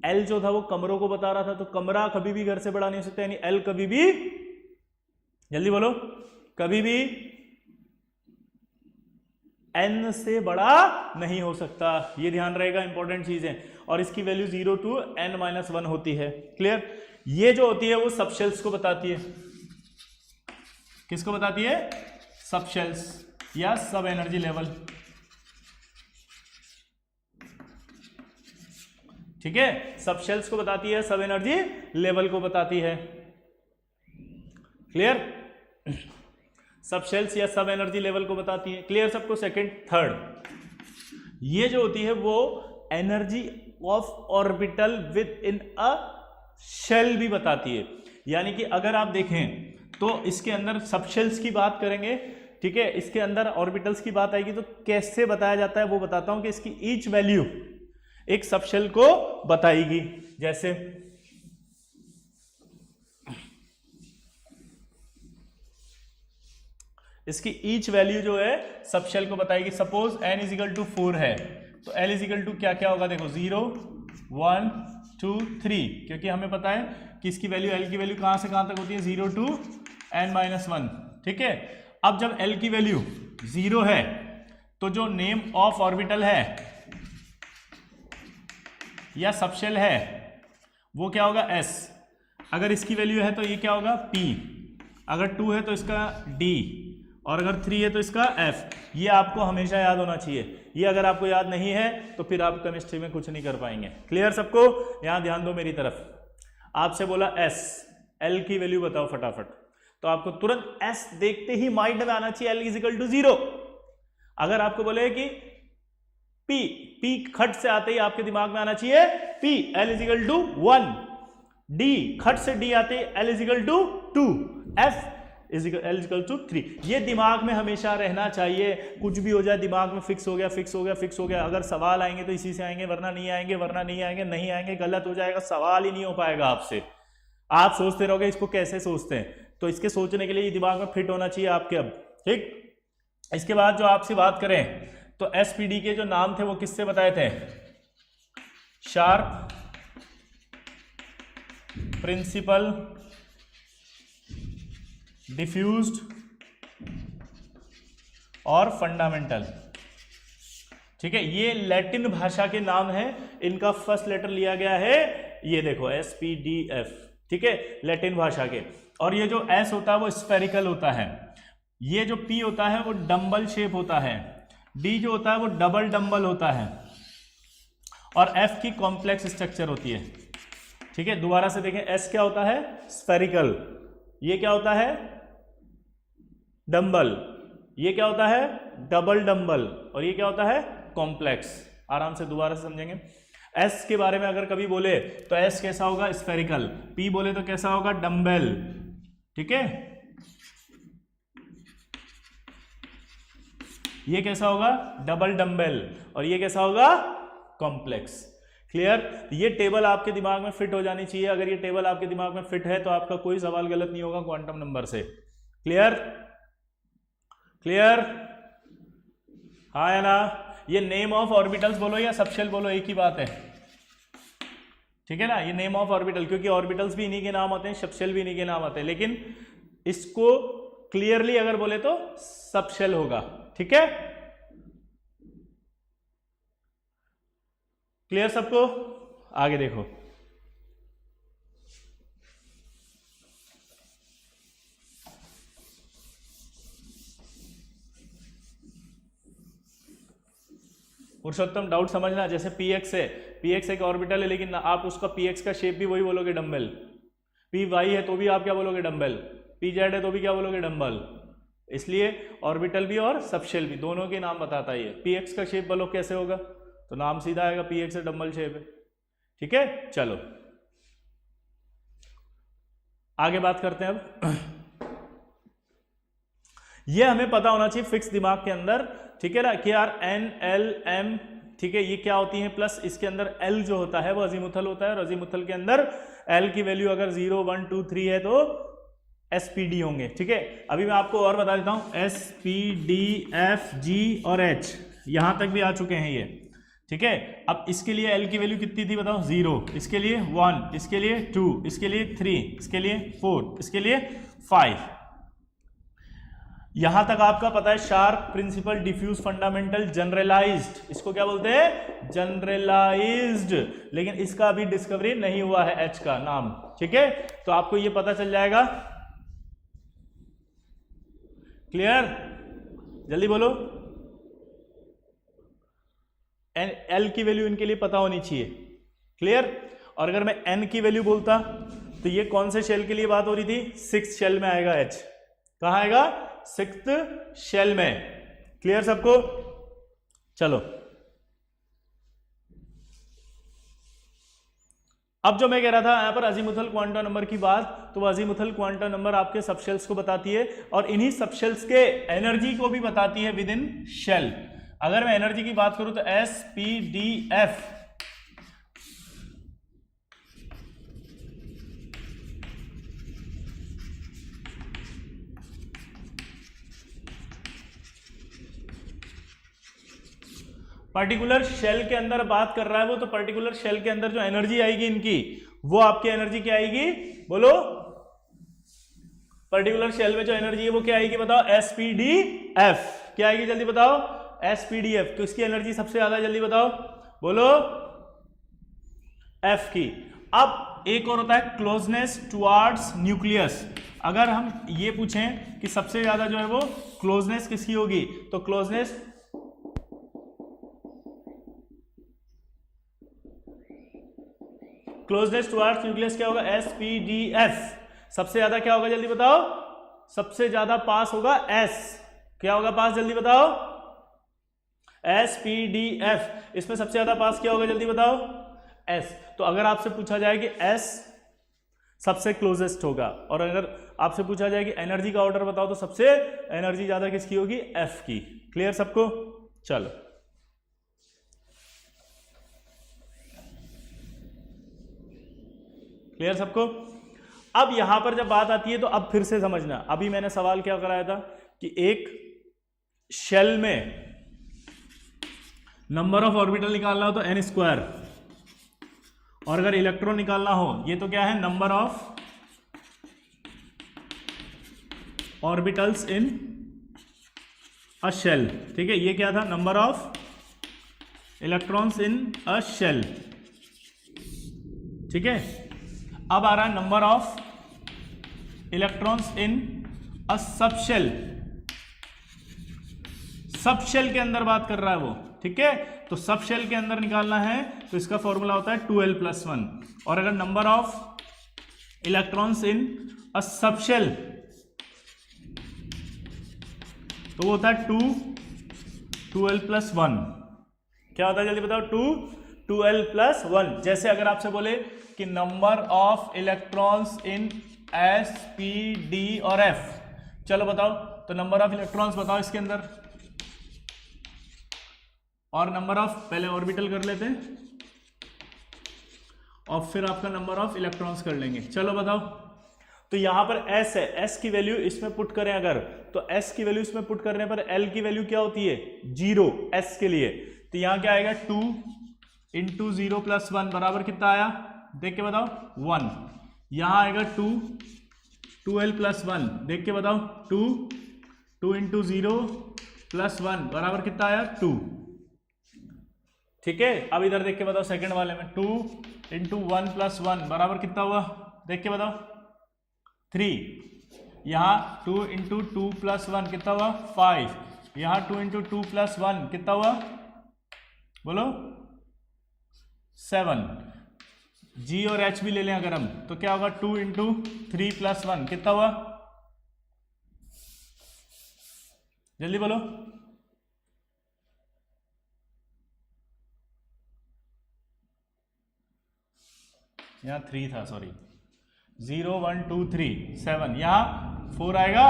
एल जो था वो कमरों को बता रहा था, तो कमरा कभी भी घर से बड़ा नहीं हो सकता, यानी एल कभी भी, जल्दी बोलो, कभी भी एन से बड़ा नहीं हो सकता, ये ध्यान रहेगा, इंपॉर्टेंट चीज है। और इसकी वैल्यू 0 to n-1 होती है। क्लियर? ये जो होती है वो सबशेल्स को बताती है। किसको बताती है? सबशेल्स या सब एनर्जी लेवल। ठीक है, सबशेल्स को बताती है, सब एनर्जी लेवल को बताती है। क्लियर? सबशेल्स या सब एनर्जी लेवल को बताती है। क्लियर सबको? सेकंड, थर्ड, ये जो होती है वो energy of orbital within a shell भी बताती है। यानी कि अगर आप देखें तो इसके अंदर सबशेल्स की बात करेंगे, ठीक है, इसके अंदर ऑर्बिटल्स की बात आएगी, तो कैसे बताया जाता है वो बताता हूं कि इसकी ईच वैल्यू एक सबशेल को बताएगी। जैसे इसकी ईच वैल्यू जो है सबशेल को बताएगी। सपोज n = 4 है, तो l = क्या क्या होगा? देखो 0 1 2 3, क्योंकि हमें पता है कि इसकी वैल्यू, l की वैल्यू कहां से कहां तक होती है? 0 to n-1। ठीक है, अब जब l की वैल्यू 0 है तो जो नेम ऑफ ऑर्बिटल है या सबशेल है वो क्या होगा? s। अगर इसकी वैल्यू है तो ये क्या होगा? p। अगर 2 है तो इसका d, और अगर 3 है तो इसका f। ये आपको हमेशा याद होना चाहिए। ये अगर आपको याद नहीं है तो फिर आप केमिस्ट्री में कुछ नहीं कर पाएंगे। क्लियर सबको? यहां ध्यान दो मेरी तरफ। आपसे बोला s, l की वैल्यू बताओ फटाफट, तो आपको तुरंत s देखते ही माइंड में आना चाहिए l = 0। अगर आपको बोले कि p खट से आते ही आपके दिमाग में आना चाहिए p, l = 1, d खट से d आते ही l = 2, f l = 3। ये दिमाग में हमेशा रहना चाहिए। कुछ भी हो जाए दिमाग में फिक्स हो गया, फिक्स हो गया, फिक्स हो गया। अगर सवाल आएंगे तो इसी से आएंगे, वरना नहीं आएंगे, वरना नहीं आएंगे, नहीं आएंगे, गलत हो जाएगा, सवाल ही नहीं हो पाएगा आपसे। आप सोचते रहोगे इसको कैसे सोचते हैं, तो इसके सोचने के लिए दिमाग में फिट होना चाहिए आपके। अब ठीक, इसके बाद जो आपसे बात करें तो SPD के जो नाम थे वो किससे बताए थे? शार्प, प्रिंसिपल, डिफ्यूज्ड और फंडामेंटल। ठीक है, ये लैटिन भाषा के नाम है। इनका फर्स्ट लेटर लिया गया है, ये देखो SPDF। ठीक है, लैटिन भाषा के। और ये जो S होता है वो स्फेरिकल होता है, ये जो P होता है वो डंबल शेप होता है, D जो होता है वो डबल डंबल होता है, और F की कॉम्प्लेक्स स्ट्रक्चर होती है। ठीक है, दोबारा से देखें, S क्या होता है? स्फेरिकल। ये क्या होता है? डंबल। ये क्या होता है? Double dumbbell. और ये क्या होता है? कॉम्प्लेक्स। आराम से दोबारा से समझेंगे। S के बारे में अगर कभी बोले तो S कैसा होगा? स्फेरिकल। P बोले तो कैसा होगा? डंबल। ठीक है, ये कैसा होगा? Double dumbbell. और ये कैसा होगा? कॉम्प्लेक्स। क्लियर? ये टेबल आपके दिमाग में फिट हो जानी चाहिए। अगर ये टेबल आपके दिमाग में फिट है तो आपका कोई सवाल गलत नहीं होगा क्वांटम नंबर से। क्लियर? क्लियर? हाँ या ना? ये नेम ऑफ ऑर्बिटल्स बोलो या सबशेल बोलो, एक ही बात है। ठीक है ना? ये नेम ऑफ ऑर्बिटल, क्योंकि ऑर्बिटल्स भी इन्हीं के नाम आते हैं, सबशेल भी इन्हीं के नाम आते हैं, लेकिन इसको क्लियरली अगर बोले तो सबशेल होगा। ठीक है, क्लियर सबको? आगे देखो, पुरुषोत्तम डाउट समझना। जैसे px है, px एक ऑर्बिटल है, लेकिन आप उसका px का शेप भी वही बोलोगे, डंबल। py है तो भी आप क्या बोलोगे? डंबल। pz है तो भी क्या बोलोगे? डंबल। इसलिए ऑर्बिटल भी और सबशेल भी दोनों के नाम बताता है। ये px का शेप बोलो कैसे होगा, तो नाम सीधा आएगा, px से डंबल शेप है। ठीक है, चलो आगे बात करते हैं। अब ये हमें पता होना चाहिए फिक्स दिमाग के अंदर। ठीक है ना, कि यार N L M, ठीक है, ये क्या होती है? प्लस इसके अंदर L जो होता है वो अजीमुथल होता है, और अजीमुथल के अंदर L की वैल्यू अगर 0 1 2 3 है तो SPD होंगे। ठीक है, अभी मैं आपको और बता देता हूं, S P D F G और H, यहां तक भी आ चुके हैं ये। ठीक है। अब इसके लिए L की वैल्यू कितनी थी बताओ, 0, इसके लिए 1, इसके लिए 2, इसके लिए 3, इसके लिए 4, इसके लिए 5। यहां तक आपका पता है sharp, principal, diffuse, fundamental, generalized, इसको क्या बोलते हैं, जनरलाइज्ड। लेकिन इसका अभी डिस्कवरी नहीं हुआ है H का नाम, ठीक है। तो आपको ये पता चल जाएगा, क्लियर, जल्दी बोलो। L की वैल्यू इनके लिए पता होनी चाहिए, क्लियर। और अगर मैं N की वैल्यू बोलता तो ये कौन से शेल के लिए बात हो रही थी, 6th शेल में आएगा H, कहां आएगा, 6th शेल में, क्लियर सबको। चलो अब जो मैं कह रहा था यहां पर अजीमुथल क्वांटम नंबर की बात, तो अजीमुथल क्वांटम नंबर आपके सबशेल्स को बताती है और इन्हीं सबशेल्स के एनर्जी को भी बताती है विद इन शेल। अगर मैं एनर्जी की बात करूं तो SPDF, पर्टिकुलर शेल के अंदर बात कर रहा है वो, तो पर्टिकुलर शेल के अंदर जो एनर्जी आएगी इनकी, वो आपकी एनर्जी क्या आएगी, बोलो। पर्टिकुलर शेल में जो एनर्जी है वो क्या आएगी बताओ, SPDF, क्या आएगी जल्दी बताओ, SPDF। तो इसकी एनर्जी सबसे ज्यादा, जल्दी बताओ, बोलो, F की। अब एक और होता है क्लोजनेस टुवर्ड्स न्यूक्लियस। अगर हम ये पूछें कि सबसे ज्यादा जो है वो क्लोजनेस किसकी होगी, तो क्लोजनेस टुवर्ड्स न्यूक्लियस क्या होगा, SPDF। सबसे ज्यादा क्या होगा जल्दी बताओ, सबसे ज्यादा पास होगा S, क्या होगा पास, जल्दी बताओ, SPDF। इसमें सबसे ज्यादा पास क्या होगा जल्दी बताओ, S। तो अगर आपसे पूछा जाए कि S सबसे क्लोजेस्ट होगा, और अगर आपसे पूछा जाए कि एनर्जी का ऑर्डर बताओ, तो सबसे एनर्जी ज्यादा किसकी होगी, F की, क्लियर सबको। चलो क्लियर सबको। अब यहां पर जब बात आती है तो अब फिर से समझना, अभी मैंने सवाल क्या कराया था कि एक शेल में नंबर ऑफ ऑर्बिटल निकालना हो तो n², और अगर इलेक्ट्रॉन निकालना हो ये तो क्या है, number of orbitals in a shell, ठीक है। ये क्या था, number of electrons in a shell, ठीक है। अब आ रहा है number of electrons in a subshell, subshell के अंदर बात कर रहा है वो, ठीक है। तो सबशेल के अंदर निकालना है तो इसका फॉर्मूला होता है 2l+1, और अगर number of electrons in a subshell तो वो होता है 2l+1। क्या होता है जल्दी बताओ, 2l+1। जैसे अगर आपसे बोले कि number of electrons in S, P, D और F, चलो बताओ, तो नंबर ऑफ इलेक्ट्रॉन्स बताओ इसके अंदर, और नंबर ऑफ, पहले ऑर्बिटल कर लेते हैं और फिर आपका नंबर ऑफ इलेक्ट्रॉन्स कर लेंगे। चलो बताओ, तो यहां पर S है, S की वैल्यू इसमें पुट करें अगर, तो S की वैल्यू इसमें पुट करने पर L की वैल्यू क्या होती है, 0 S के लिए। तो यहां क्या आएगा, 2 × 0+1 बराबर कितना आया, देख के बताओ, 1। यहां आएगा 2l+1, देख के बताओ, 2 × 0+1 बराबर कितना आया, 2, ठीक है। अब इधर देख के बताओ सेकंड वाले में, 2 × 1+1 बराबर कितना हुआ, देख के बताओ, 3। यहां 2 × 2+1 कितना हुआ, 5। यहां 2 × 2+1 कितना हुआ, बोलो, 7। G और H भी ले लें अगर हम, तो क्या होगा, 2 × 3+1 कितना हुआ, जल्दी बोलो, यहां 3 था, सॉरी, 0 1 2 3 7, यहां 4 आएगा,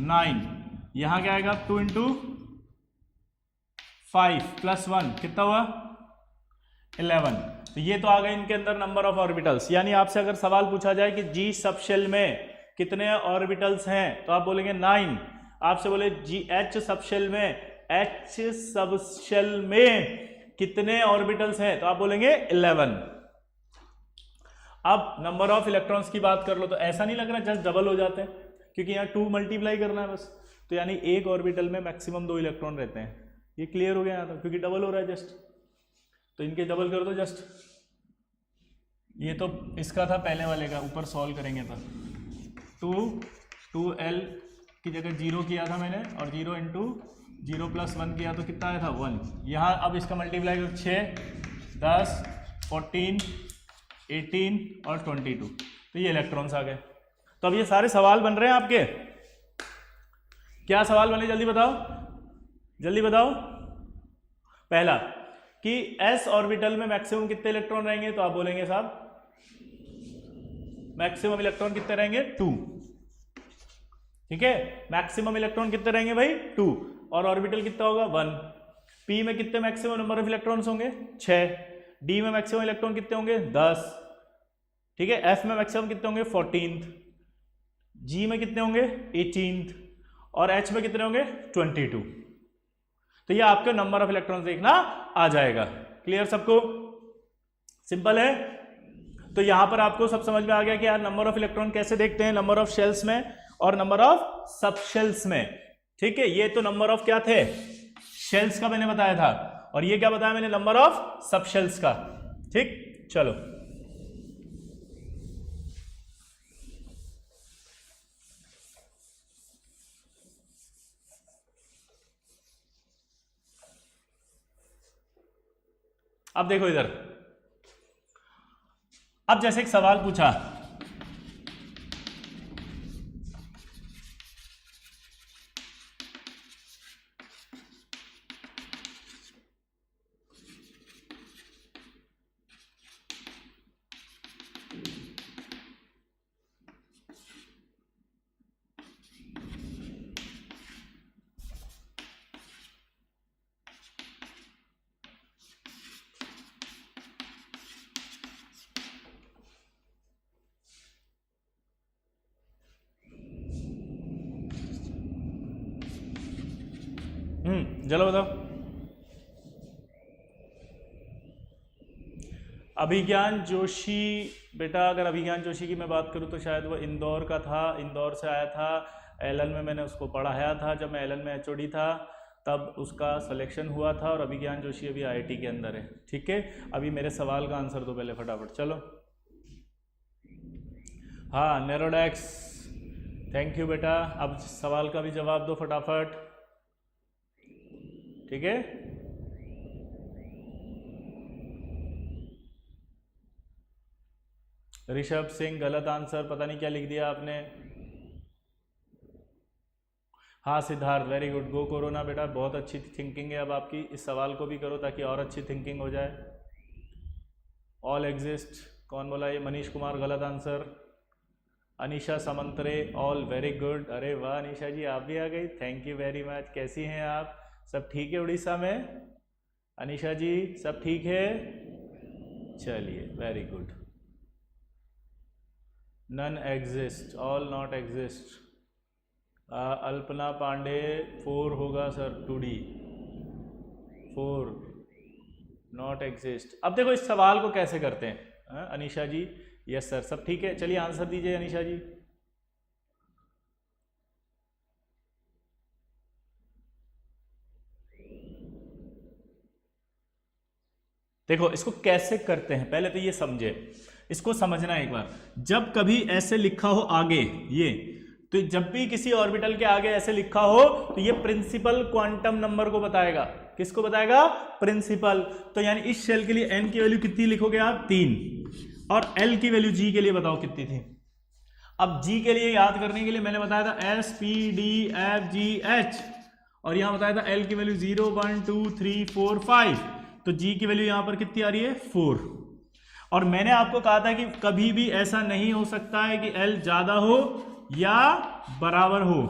9। यहां क्या आएगा, 2 × 5+1 कितना हुआ, 11। तो ये तो आ गए इनके अंदर नंबर ऑफ ऑर्बिटल्स। यानी आपसे अगर सवाल पूछा जाए कि G सबशेल में कितने ऑर्बिटल्स हैं, तो आप बोलेंगे 9। आपसे बोले H सबशेल में H सबशेल में कितने ऑर्बिटल्स हैं, तो आप बोलेंगे 11। अब नंबर ऑफ इलेक्ट्रॉन्स की बात कर लो, तो ऐसा नहीं लग रहा जस्ट डबल हो जाते हैं, क्योंकि यहाँ 2 मल्टीप्लाई करना है बस, तो यानी एक ऑर्बिटल में मैक्सिमम 2 इलेक्ट्रॉन रहते हैं। ये क्लियर हो गया यहाँ तक, क्योंकि डबल हो रहा है जस्ट, तो इनके डबल कर दो जस्ट। ये तो इसका था पहले वाले का, ऊपर सॉल्व करेंगे तो 2l की जगह 0 किया था मैंने, और 0 इंटू 0 + 1 किया तो कितना आया था 1। यहाँ अब इसका मल्टीप्लाई करो 6, 10, 14, 18 और 22, तो ये इलेक्ट्रॉन्स आ गए। तो अब ये सारे सवाल बन रहे हैं आपके, क्या सवाल बने जल्दी बताओ, जल्दी बताओ। पहला कि s ऑर्बिटल में मैक्सिमम कितने इलेक्ट्रॉन रहेंगे, तो आप बोलेंगे साहब मैक्सिमम इलेक्ट्रॉन कितने रहेंगे 2, ठीक है। मैक्सिमम इलेक्ट्रॉन कितने रहेंगे भाई 2, और ऑर्बिटल कितना होगा 1। p में कितने मैक्सिमम नंबर ऑफ इलेक्ट्रॉन्स होंगे 6, d में मैक्सिमम इलेक्ट्रॉन कितने होंगे 10, ठीक है। f में मैक्सिमम कितने होंगे 14, g में कितने होंगे 18, और h में कितने होंगे 22। तो ये आपके नंबर ऑफ इलेक्ट्रॉन्स देखना आ जाएगा। क्लियर सबको, सिंपल है। तो यहां पर आपको सब समझ में आ गया कि यार नंबर ऑफ इलेक्ट्रॉन कैसे देखते हैं, नंबर ऑफ शेल्स में और नंबर ऑफ सब शेल्स में, ठीक है। ये तो नंबर ऑफ क्या थे शेल्स का मैंने बताया था, और ये क्या बताया मैंने नंबर ऑफ सब शेल्स का, ठीक। चलो अब देखो इधर, अब जैसे एक सवाल पूछा, चलो बताओ। अभिज्ञान जोशी, बेटा अगर अभिज्ञान जोशी की मैं बात करूं तो शायद वो इंदौर का था, इंदौर से आया था। एलन में मैंने उसको पढ़ाया था, जब मैं एलन में एचओडी था तब उसका सिलेक्शन हुआ था, और अभिज्ञान जोशी अभी आईआईटी के अंदर है, ठीक है। अभी मेरे सवाल का आंसर दो पहले फटाफट, चलो। हाँ नेरोडेक्स, थैंक यू बेटा। अब सवाल का भी जवाब दो फटाफट, ठीक है। ऋषभ सिंह गलत आंसर, पता नहीं क्या लिख दिया आपने। हाँ सिद्धार्थ वेरी गुड, गो कोरोना बेटा, बहुत अच्छी थिंकिंग है अब आपकी, इस सवाल को भी करो ताकि और अच्छी थिंकिंग हो जाए। ऑल एग्जिस्ट, कौन बोला ये, मनीष कुमार गलत answer. Anisha Samantare, all very good, अरे वाह अनीशा जी आप भी आ गई, थैंक यू वेरी मच। कैसी हैं आप, सब ठीक है उड़ीसा में? अनीशा जी सब ठीक है, चलिए very good. None exist, all not exist. Alpana Pandey 4 होगा सर, 2D 4 नॉट एग्जिस्ट। अब देखो इस सवाल को कैसे करते हैं अनीशा जी, यस सर सब ठीक है, चलिए आंसर दीजिए अनीशा जी। देखो इसको कैसे करते हैं, पहले तो ये समझे, इसको समझना एक बार। जब कभी ऐसे लिखा हो आगे ये, तो जब भी किसी ऑर्बिटल के आगे ऐसे लिखा हो तो ये प्रिंसिपल क्वांटम नंबर को बताएगा। किसको बताएगा? प्रिंसिपल। तो यानी इस शेल के लिए n की वैल्यू कितनी लिखोगे आप? 3, और l की वैल्यू g के लिए बताओ कितनी थी। अब g के लिए याद करने के लिए मैंने बताया था s p d f g h, और यहां बताया था l की वैल्यू 0 1 2 3 4 5, तो g की वैल्यू यहां पर कितनी आ रही है? 4। और मैंने आपको कहा था कि कभी भी ऐसा नहीं हो सकता है कि l ज्यादा हो या बराबर हो,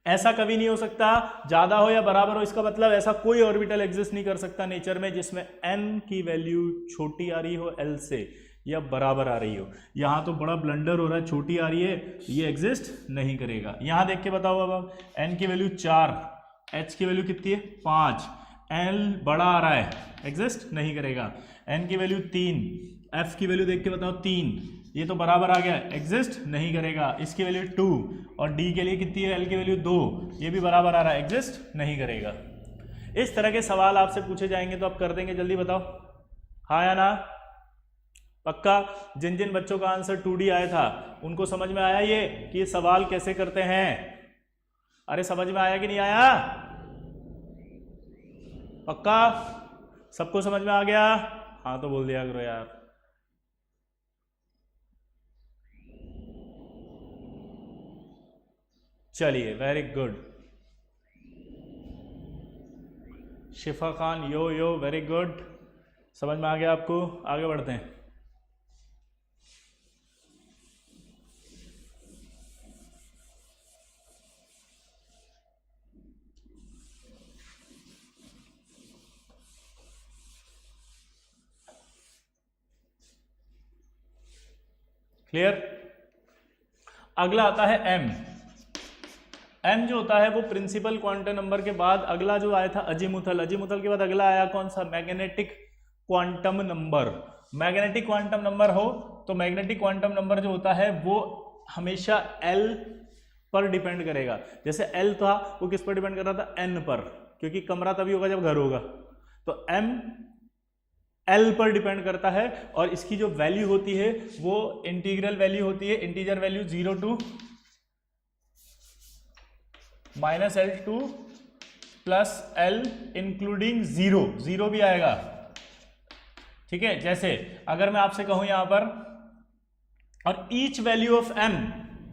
ऐसा कभी नहीं हो सकता, ज्यादा हो या बराबर हो। इसका मतलब ऐसा कोई ऑर्बिटल एग्जिस्ट नहीं कर सकता नेचर में जिसमें n की वैल्यू छोटी आ रही हो l से, या बराबर आ रही हो। यहाँ तो बड़ा ब्लंडर हो रहा है, छोटी आ रही है, ये एग्जिस्ट नहीं करेगा। यहाँ देख के बताओ अब n की वैल्यू 4, h की वैल्यू कितनी है 5, l बड़ा आ रहा है, एग्जिस्ट नहीं करेगा। n की वैल्यू 3, f की वैल्यू देख के बताओ 3, ये तो बराबर आ गया, एग्जिस्ट नहीं करेगा। इसकी वैल्यू 2 और d के लिए कितनी है, l की वैल्यू 2, ये भी बराबर आ रहा है, एग्जिस्ट नहीं करेगा। इस तरह के सवाल आपसे पूछे जाएंगे तो आप कर देंगे, जल्दी बताओ हाँ या ना, पक्का। जिन जिन बच्चों का आंसर 2D आया था उनको समझ में आया ये कि ये सवाल कैसे करते हैं? अरे समझ में आया कि नहीं आया? पक्का सबको समझ में आ गया? हाँ तो बोल दिया करो यार। चलिए वेरी गुड। शिफा खान यो वेरी गुड, समझ में आ गया आपको? आगे बढ़ते हैं। क्लियर? अगला आता है m। m जो होता है वो प्रिंसिपल क्वांटम नंबर के बाद अगला जो आया था अजीमुथल, अजीमुथल के बाद अगला आया कौन सा? Magnetic quantum number. Magnetic quantum number हो तो मैग्नेटिक क्वांटम नंबर जो होता है वो हमेशा L पर डिपेंड करेगा। जैसे L था वो किस पर डिपेंड कर रहा था? N पर, क्योंकि कमरा तभी होगा जब घर होगा। तो M L पर डिपेंड करता है और इसकी जो वैल्यू होती है वो इंटीग्रल वैल्यू होती है, integer value 0 to -L2 plus L including 0, 0 भी आएगा। ठीक है, जैसे अगर मैं आपसे कहूं यहां पर, और ईच वैल्यू ऑफ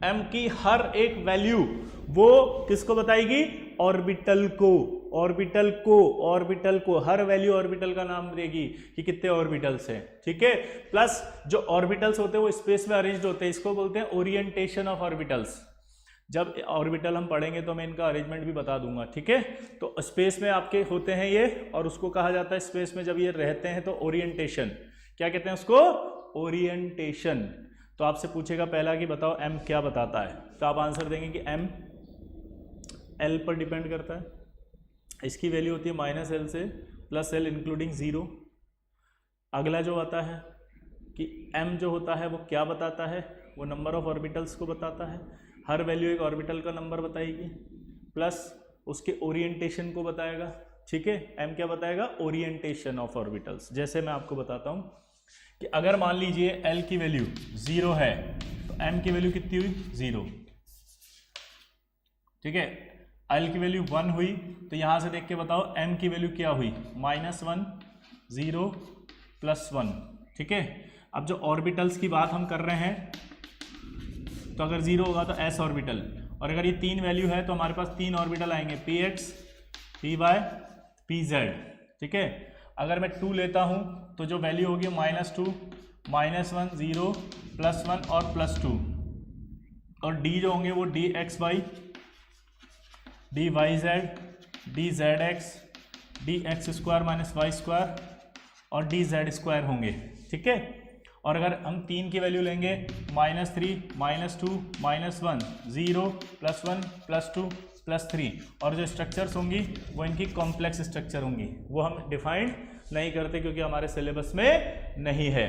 m की हर एक वैल्यू वो किसको बताएगी? ऑर्बिटल को, ऑर्बिटल को, ऑर्बिटल को, हर वैल्यू ऑर्बिटल का नाम देगी कि कितने ऑर्बिटल्स हैं। ठीक है, प्लस जो ऑर्बिटल्स होते हैं वो स्पेस में अरेंज्ड होते हैं, इसको बोलते हैं ओरिएंटेशन ऑफ ऑर्बिटल्स। जब ऑर्बिटल हम पढ़ेंगे तो मैं इनका अरेंजमेंट भी बता दूंगा। ठीक है, तो स्पेस में आपके होते हैं ये, और उसको कहा जाता है स्पेस में जब ये रहते हैं तो ओरिएंटेशन। क्या कहते हैं उसको? ओरिएंटेशन। तो आपसे पूछेगा पहला कि बताओ m क्या बताता है, तो आप आंसर देंगे कि m L पर डिपेंड करता है, इसकी वैल्यू होती है -L से +L इंक्लूडिंग 0। अगला जो आता है कि m जो होता है वो क्या बताता है? वो नंबर ऑफ ऑर्बिटल्स को बताता है, हर वैल्यू एक ऑर्बिटल का नंबर बताएगी, प्लस उसके ओरिएंटेशन को बताएगा। ठीक है, m क्या बताएगा? Orientation of orbitals. जैसे मैं आपको बताता हूं कि अगर मान लीजिए L की वैल्यू 0 है तो m की वैल्यू कितनी हुई? 0। ठीक है, L की वैल्यू 1 हुई तो यहां से देख के बताओ m की वैल्यू क्या हुई? -1, 0, +1। ठीक है, अब जो ऑर्बिटल्स की बात हम कर रहे हैं तो अगर 0 होगा तो s ऑर्बिटल, और अगर ये 3 वैल्यू है तो हमारे पास 3 ऑर्बिटल आएंगे, px, py, pz। ठीक है, अगर मैं 2 लेता हूं तो जो वैल्यू होगी -2, -1, 0, +1 और +2, और d जो होंगे वो dxy, dyz, dzx, dx² - y² और dz² होंगे। ठीक है, और अगर हम 3 की वैल्यू लेंगे -3, -2, -1, 0, +1, +2, +3, और जो स्ट्रक्चर्स होंगी वो इनकी कॉम्प्लेक्स स्ट्रक्चर होंगी, वो हम डिफाइंड नहीं करते क्योंकि हमारे सिलेबस में नहीं है।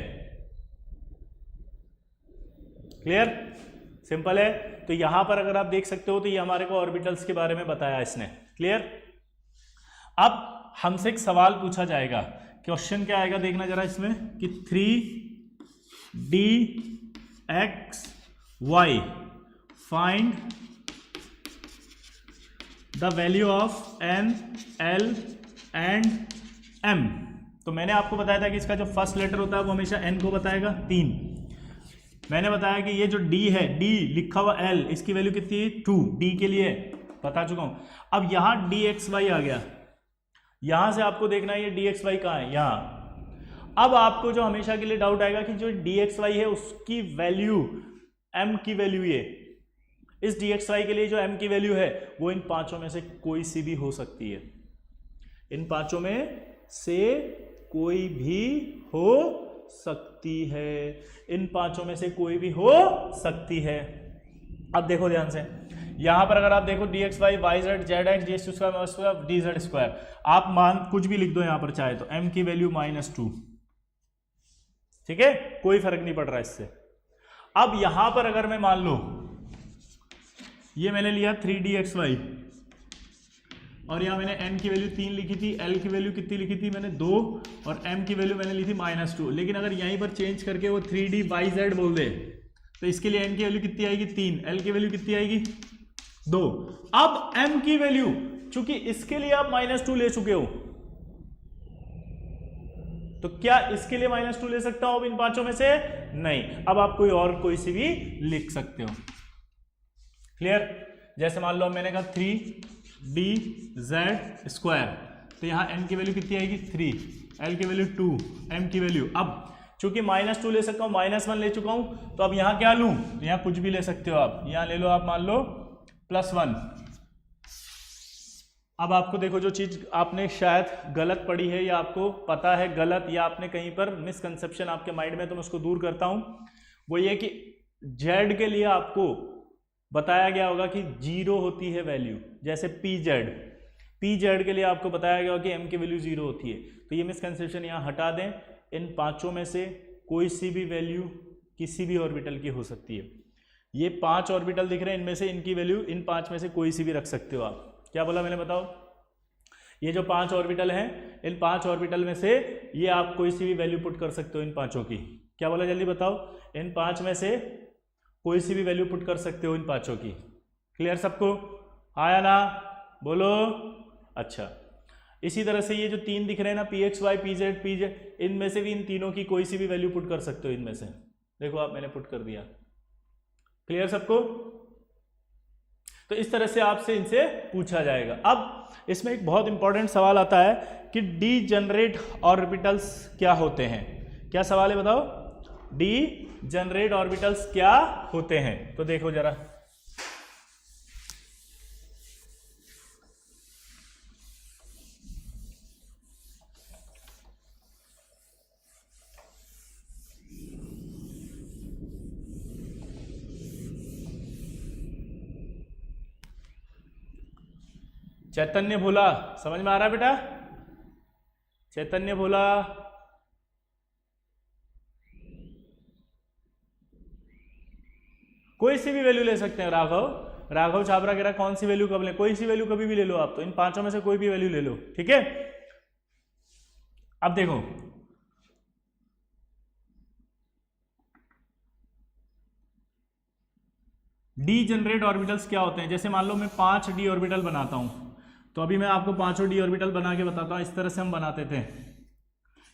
क्लियर? सिंपल है। तो यहां पर अगर आप देख सकते हो तो ये हमारे को ऑर्बिटल्स के बारे में बताया इसने। क्लियर? अब हमसे एक सवाल पूछा जाएगा, क्वेश्चन क्या आएगा देखना जरा इसमें कि 3dxy find the value of n, l and m। तो मैंने आपको बताया था कि इसका जो फर्स्ट लेटर होता है वो हमेशा n को बताएगा 3। मैंने बताया कि ये जो d है, d लिखा हुआ l, इसकी वैल्यू कितनी है? 2, d के लिए बता चुका हूं। अब यहां dxy आ गया, यहां से आपको देखना है ये dxy कहां है? यहां। अब आपको जो हमेशा के लिए डाउट आएगा कि जो dxy है उसकी वैल्यू m की वैल्यू, ये इस dxy के लिए जो m की वैल्यू है वो इन पांचों में से कोई सी भी हो सकती है, इन पांचों में से कोई भी हो सकती है, इन पांचों में से कोई भी हो सकती है। अब देखो ध्यान से, यहां पर अगर आप देखो dxy yz zx dx² dz², आप मान कुछ भी लिख दो यहां पर चाहे तो, m की वैल्यू -2, ठीक है, कोई फर्क नहीं पड़ रहा इससे। अब यहां पर अगर मैं मान लो ये मैंने लिया 3dxy और यहां मैंने n की वैल्यू 3 लिखी थी, l की वैल्यू कितनी लिखी थी मैंने 2 और m की वैल्यू मैंने ली थी -2, लेकिन अगर यहीं पर चेंज करके वो 3dyz बोल दे तो इसके लिए n की वैल्यू कितनी आएगी 3, l की वैल्यू कितनी आएगी 2। अब m की वैल्यू चूंकि इसके लिए आप -2 ले चुके हो, तो क्या इसके लिए -2 ले सकता हूं अब इन पांचों में से? नहीं। अब आप कोई और कोई सी भी लिख सकते हो। क्लियर? जैसे मान लो मैंने कहा 3dz², तो यहां n की वैल्यू कितनी आएगी 3, l की वैल्यू 2, m की वैल्यू, अब चूंकि -2 ले सकता हूं, -1 ले चुका हूं, तो अब यहां क्या लूं? यहां कुछ भी ले सकते हो आप, यहां ले लो आप मान लो +1। अब आपको देखो जो चीज आपने शायद गलत पढ़ी है या आपको पता है गलत या आपने कहीं पर मिसकंसेप्शन आपके माइंड में, तो मैं उसको दूर करता हूं। वो ये कि z के लिए आपको बताया गया होगा कि 0 होती है वैल्यू, जैसे pz के लिए आपको बताया गया होगा कि m की वैल्यू 0 होती है। तो ये मिसकंसेप्शन यहां हटा दें, इन पांचों में से कोई सी भी वैल्यू किसी भी ऑर्बिटल की हो सकती है। ये 5 ऑर्बिटल दिख रहे हैं, इनमें से इनकी वैल्यू इन 5 में से कोई सी भी रख सकते हो आप। क्या बोला मैंने बताओ? ये जो 5 ऑर्बिटल हैं, इन 5 ऑर्बिटल में से ये आप कोई सी भी वैल्यू पुट कर सकते हो इन पांचों की। क्या बोला जल्दी बताओ? इन 5 में से कोई सी भी वैल्यू पुट कर सकते हो इन पांचों की। क्लियर सबको? आया ना? बोलो। अच्छा, इसी तरह से ये जो 3 दिख रहे हैं ना, pxy pz, इनमें से भी इन तीनों की कोई सी भी वैल्यू पुट कर सकते हो इनमें से। देखो आप, मैंने पुट कर दिया। क्लियर सबको? तो इस तरह से आपसे इनसे पूछा जाएगा। अब इसमें एक बहुत इंपॉर्टेंट सवाल आता है कि डीजनरेट ऑर्बिटल्स क्या होते हैं। क्या सवाल है बताओ? डीजनरेट ऑर्बिटल्स क्या होते हैं? तो देखो जरा, चैतन्य भोला, समझ में आ रहा है बेटा? चैतन्य भोला, कोई सी भी वैल्यू ले सकते हैं। राघव छाबरा कह रहा कौन सी वैल्यू कब ले? कोई सी वैल्यू कभी भी ले लो आप, तो इन पांचों में से कोई भी वैल्यू ले लो, ठीक है। अब देखो, डीजनरेट ऑर्बिटल्स क्या होते हैं। जैसे मान लो मैं 5 डी ऑर्बिटल बनाता हूं, तो अभी मैं आपको 5 डी ऑर्बिटल बना के बताता हूं। इस तरह से हम बनाते थे।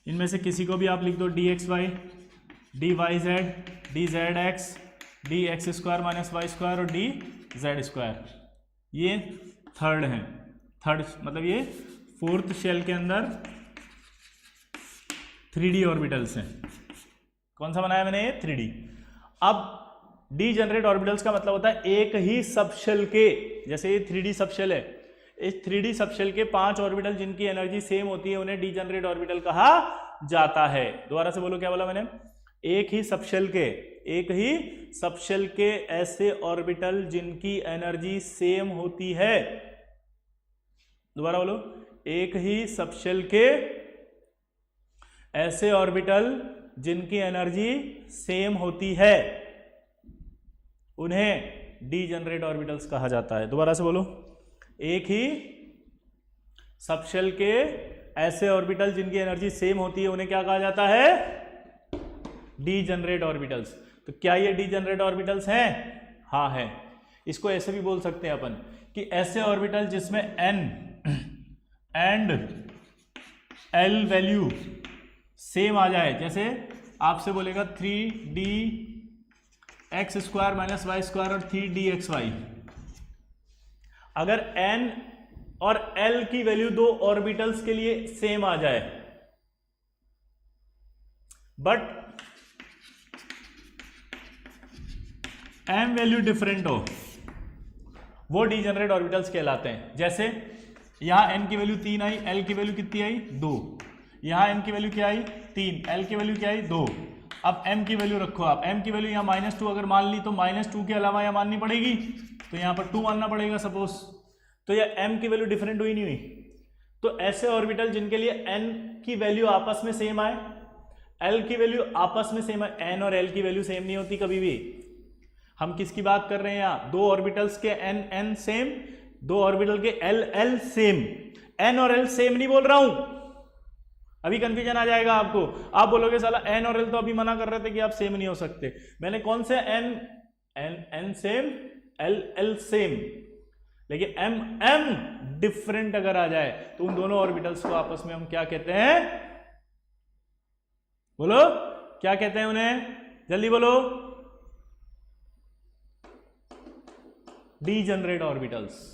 इनमें से किसी को भी आप लिख दो dxy, dyz, dzx, dx² - y² और dz²। ये थर्ड है, थर्ड मतलब ये 4th शेल के अंदर 3D ऑर्बिटल्स हैं। कौन सा बनाया मैंने? ये 3D। अब डीजनरेट ऑर्बिटल्स का मतलब होता है एक ही सबशेल के, जैसे ये 3D सबशेल है, इस 3D सबशेल के 5 ऑर्बिटल जिनकी एनर्जी सेम होती है उन्हें डीजनरेट ऑर्बिटल कहा जाता है। दोबारा से बोलो, क्या बोला मैंने? एक ही सबशेल के ऐसे ऑर्बिटल जिनकी एनर्जी सेम होती है। दोबारा बोलो, एक ही सबशेल के ऐसे ऑर्बिटल जिनकी एनर्जी सेम होती है उन्हें डीजनरेट ऑर्बिटल्स कहा जाता है। दोबारा से बोलो, एक ही सबशेल के ऐसे ऑर्बिटल जिनकी एनर्जी सेम होती है उन्हें क्या कहा जाता है? Degenerate orbitals. तो क्या ये डीजनरेट ऑर्बिटल्स हैं? हाँ है। इसको ऐसे भी बोल सकते हैं अपन कि ऐसे ऑर्बिटल जिसमें n and l value same आ जाए। जैसे आपसे बोलेगा 3dx² - y² और 3dxy, अगर n और l की वैल्यू 2 ऑर्बिटल्स के लिए सेम आ जाए, बट m वैल्यू डिफरेंट हो, वो डीजनरेट ऑर्बिटल्स कहलाते हैं। जैसे यहां n की वैल्यू 3 आई, l की वैल्यू कितनी आई? 2। यहां n की वैल्यू क्या आई? 3, L की वैल्यू क्या है 2। अब M की वैल्यू रखो आप, M की वैल्यू यहाँ -2 अगर मान ली तो -2 के अलावा यहाँ माननी पड़ेगी, तो यहाँ पर 2 मानना पड़ेगा सपोज। तो यह M की वैल्यू डिफरेंट हुई नहीं हुई? तो ऐसे ऑर्बिटल जिनके लिए N की वैल्यू आपस में सेम आए, L की वैल्यू आपस में सेम है, N और L की वैल्यू सेम नहीं होती कभी भी। हम किसकी बात कर रहे हैं यहाँ? दो ऑर्बिटल्स के N सेम, दो ऑर्बिटल के L सेम। N और L सेम नहीं बोल रहा हूं, अभी कंफ्यूजन आ जाएगा आपको। आप बोलोगे साला N और L तो अभी मना कर रहे थे कि आप सेम नहीं हो सकते। मैंने कौन से N सेम, L सेम, लेकिन M डिफरेंट अगर आ जाए तो उन दोनों ऑर्बिटल्स को आपस में हम क्या कहते हैं? बोलो क्या कहते हैं उन्हें, जल्दी बोलो। Degenerate orbitals.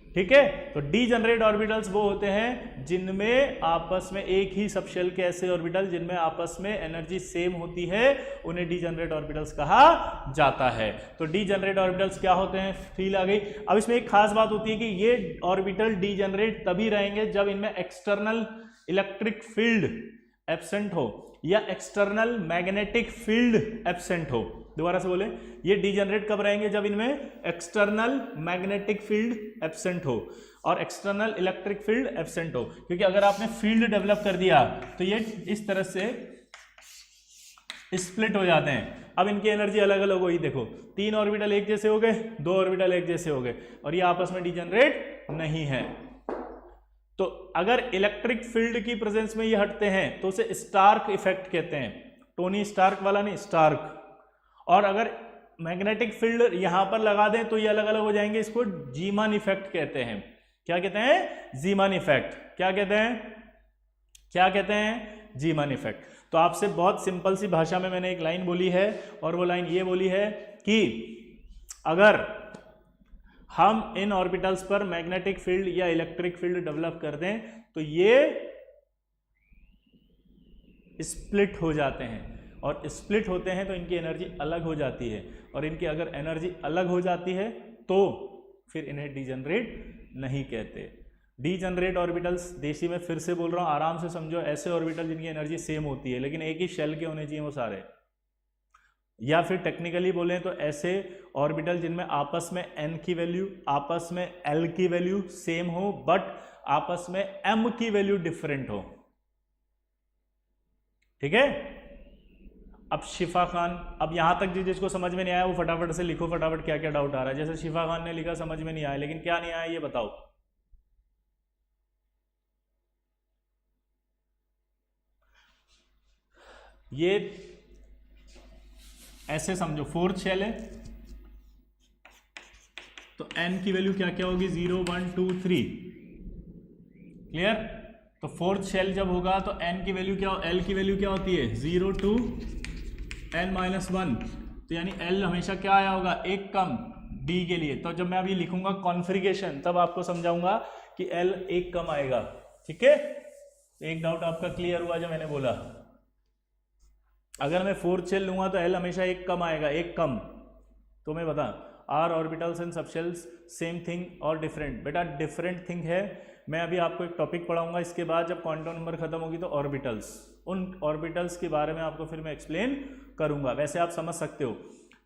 ठीक है, तो डीजनरेट ऑर्बिटल्स वो होते हैं जिनमें आपस में एक ही सबशेल के ऐसे ऑर्बिटल जिनमें आपस में एनर्जी सेम होती है, उन्हें डीजनरेट ऑर्बिटल्स कहा जाता है। तो डीजनरेट ऑर्बिटल्स क्या होते हैं, फील आ गई। अब इसमें एक खास बात होती है कि ये ऑर्बिटल डीजनरेट तभी रहेंगे जब इनमें एक्सटर्नल इलेक्ट्रिक फील्ड एब्सेंट हो या एक्सटर्नल मैग्नेटिक फील्ड एब्सेंट हो। दोबारा से बोले, ये डीजनरेट कब रहेंगे? जब इनमें एक्सटर्नल मैग्नेटिक फील्ड एब्सेंट हो और एक्सटर्नल इलेक्ट्रिक फील्ड एब्सेंट हो। क्योंकि अगर आपने फील्ड डेवलप कर दिया तो ये इस तरह से स्प्लिट हो जाते हैं। अब इनकी एनर्जी अलग अलग हुई, देखो 3 ऑर्बिटल एक जैसे हो गए, 2 ऑर्बिटल एक जैसे हो गए, और ये आपस में डीजनरेट नहीं है। तो अगर इलेक्ट्रिक फील्ड की प्रेजेंस में ये हटते हैं तो उसे स्टार्क इफेक्ट कहते हैं, टोनी स्टार्क वाला नहीं, स्टार्क। और अगर मैग्नेटिक फील्ड यहां पर लगा दें तो ये अलग अलग हो जाएंगे, इसको जीमन इफेक्ट कहते हैं। क्या कहते हैं? जीमन इफेक्ट। क्या कहते हैं? क्या कहते हैं? जीमन इफेक्ट। तो आपसे बहुत सिंपल सी भाषा में मैंने एक लाइन बोली है, और वो लाइन ये बोली है कि अगर हम इन ऑर्बिटल्स पर मैग्नेटिक फील्ड या इलेक्ट्रिक फील्ड डेवलप कर दें तो ये स्प्लिट हो जाते हैं, और स्प्लिट होते हैं तो इनकी एनर्जी अलग हो जाती है, और इनकी अगर एनर्जी अलग हो जाती है तो फिर इन्हें डीजनरेट नहीं कहते। डीजनरेट ऑर्बिटल्स, देसी में फिर से बोल रहा हूं, आराम से समझो, ऐसे ऑर्बिटल जिनकी एनर्जी सेम होती है लेकिन एक ही शेल के होने चाहिए वो सारे, या फिर टेक्निकली बोलें तो ऐसे ऑर्बिटल जिनमें आपस में n की वैल्यू, आपस में l की वैल्यू सेम हो बट आपस में m की वैल्यू डिफरेंट हो। ठीक है। अब शिफा खान, अब यहां तक जिसको समझ में नहीं आया वो फटाफट से लिखो, फटाफट क्या क्या डाउट आ रहा है। जैसे शिफा खान ने लिखा समझ में नहीं आया, लेकिन क्या नहीं आया ये बताओ। ये ऐसे समझो, फोर्थ शेल है तो n की वैल्यू क्या क्या होगी, 0 1 2 3। क्लियर। तो फोर्थ शेल जब होगा तो n की वैल्यू क्या, l की वैल्यू क्या होती है, 0 2 n-1। तो यानी l हमेशा क्या आया होगा, एक कम d के लिए। तो जब मैं अभी लिखूंगा कॉन्फ़िगरेशन तब आपको समझाऊंगा कि l एक कम आएगा। ठीक है, एक डाउट आपका क्लियर हुआ जो मैंने बोला। अगर मैं फोर्थ शेल लूंगा तो l हमेशा एक कम आएगा, एक कम। तो मैं बता, are orbitals and subshells same thing और डिफरेंट? बेटा डिफरेंट थिंग है। मैं अभी आपको एक टॉपिक पढ़ाऊंगा इसके बाद, जब क्वांटम नंबर खत्म होगी तो ऑर्बिटल्स, उन ऑर्बिटल्स के बारे में आपको फिर मैं एक्सप्लेन करूंगा। वैसे आप समझ सकते हो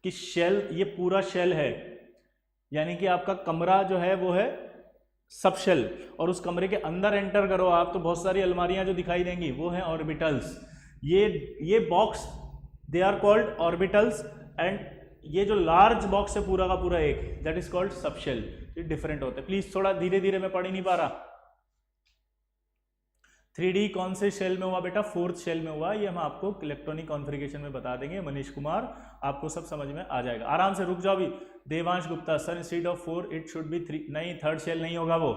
कि शेल, ये पूरा शेल है, यानी कि आपका कमरा जो है वो है सब शेल, और उस कमरे के अंदर एंटर करो आप तो बहुत सारी अलमारियां जो दिखाई देंगी वो है ऑर्बिटल्स। ये box they are called orbitals, and ये जो लार्ज बॉक्स है पूरा का पूरा एक, that is called subshell. ये डिफरेंट होते हैं। प्लीज थोड़ा धीरे धीरे, मैं पढ़ ही नहीं पा रहा। 3D कौन से शेल में हुआ बेटा, फोर्थ शेल में हुआ। ये हम आपको इलेक्ट्रॉनिक कॉन्फ़िगरेशन में बता देंगे, मनीष कुमार, आपको सब समझ में आ जाएगा। आराम से रुक जाओ अभी। Devansh Gupta, sir instead of 4 it should be 3। नहीं, थर्ड शेल नहीं होगा वो।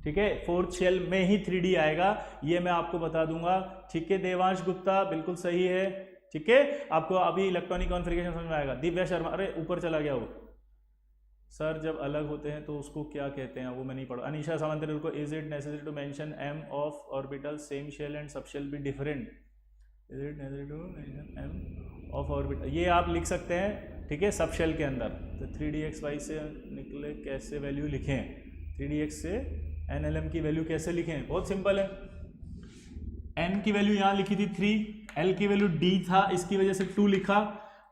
ठीक है, फोर्थ शेल में ही 3D आएगा, ये मैं आपको बता दूंगा। ठीक है देवांश गुप्ता, बिल्कुल सही है। ठीक है, आपको अभी इलेक्ट्रॉनिक कॉन्फ़िगरेशन समझ में आएगा। दिव्या शर्मा, अरे ऊपर चला गया वो। सर जब अलग होते हैं तो उसको क्या कहते हैं, वो मैं नहीं पढ़ा। अनीशा सावंत को, is it necessary to mention m of orbital same shell and subshell be different? Is it necessary to mention m of orbital, ये आप लिख सकते हैं। ठीक है, सब शेल के अंदर। तो 3dxy से निकले कैसे वैल्यू लिखें, 3dx से nlm की वैल्यू कैसे लिखें, बहुत सिंपल है। n की वैल्यू यहां लिखी थी 3, l की वैल्यू d था, इसकी वजह से 2 लिखा,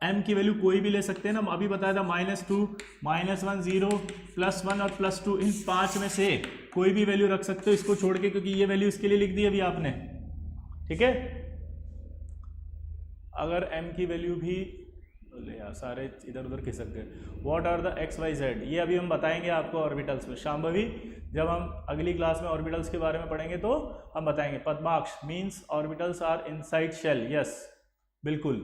m की वैल्यू कोई भी ले सकते हैं ना, अभी बताया था -2, -1 0, +1 और +2, इन 5 में से कोई भी वैल्यू रख सकते हो इसको छोड़ के, क्योंकि ये वैल्यू इसके लिए लिख दी अभी आपने, ठीक है। अगर m की वैल्यू भी यार सारे इधर उधर खिसक गए। What are the X Y Z, ये अभी हम बताएंगे आपको ऑर्बिटल्स में। शांभवी, जब हम अगली क्लास में ऑर्बिटल्स के बारे में पढ़ेंगे तो हम बताएंगे। Padmaksh means orbitals are inside shell, yes बिल्कुल।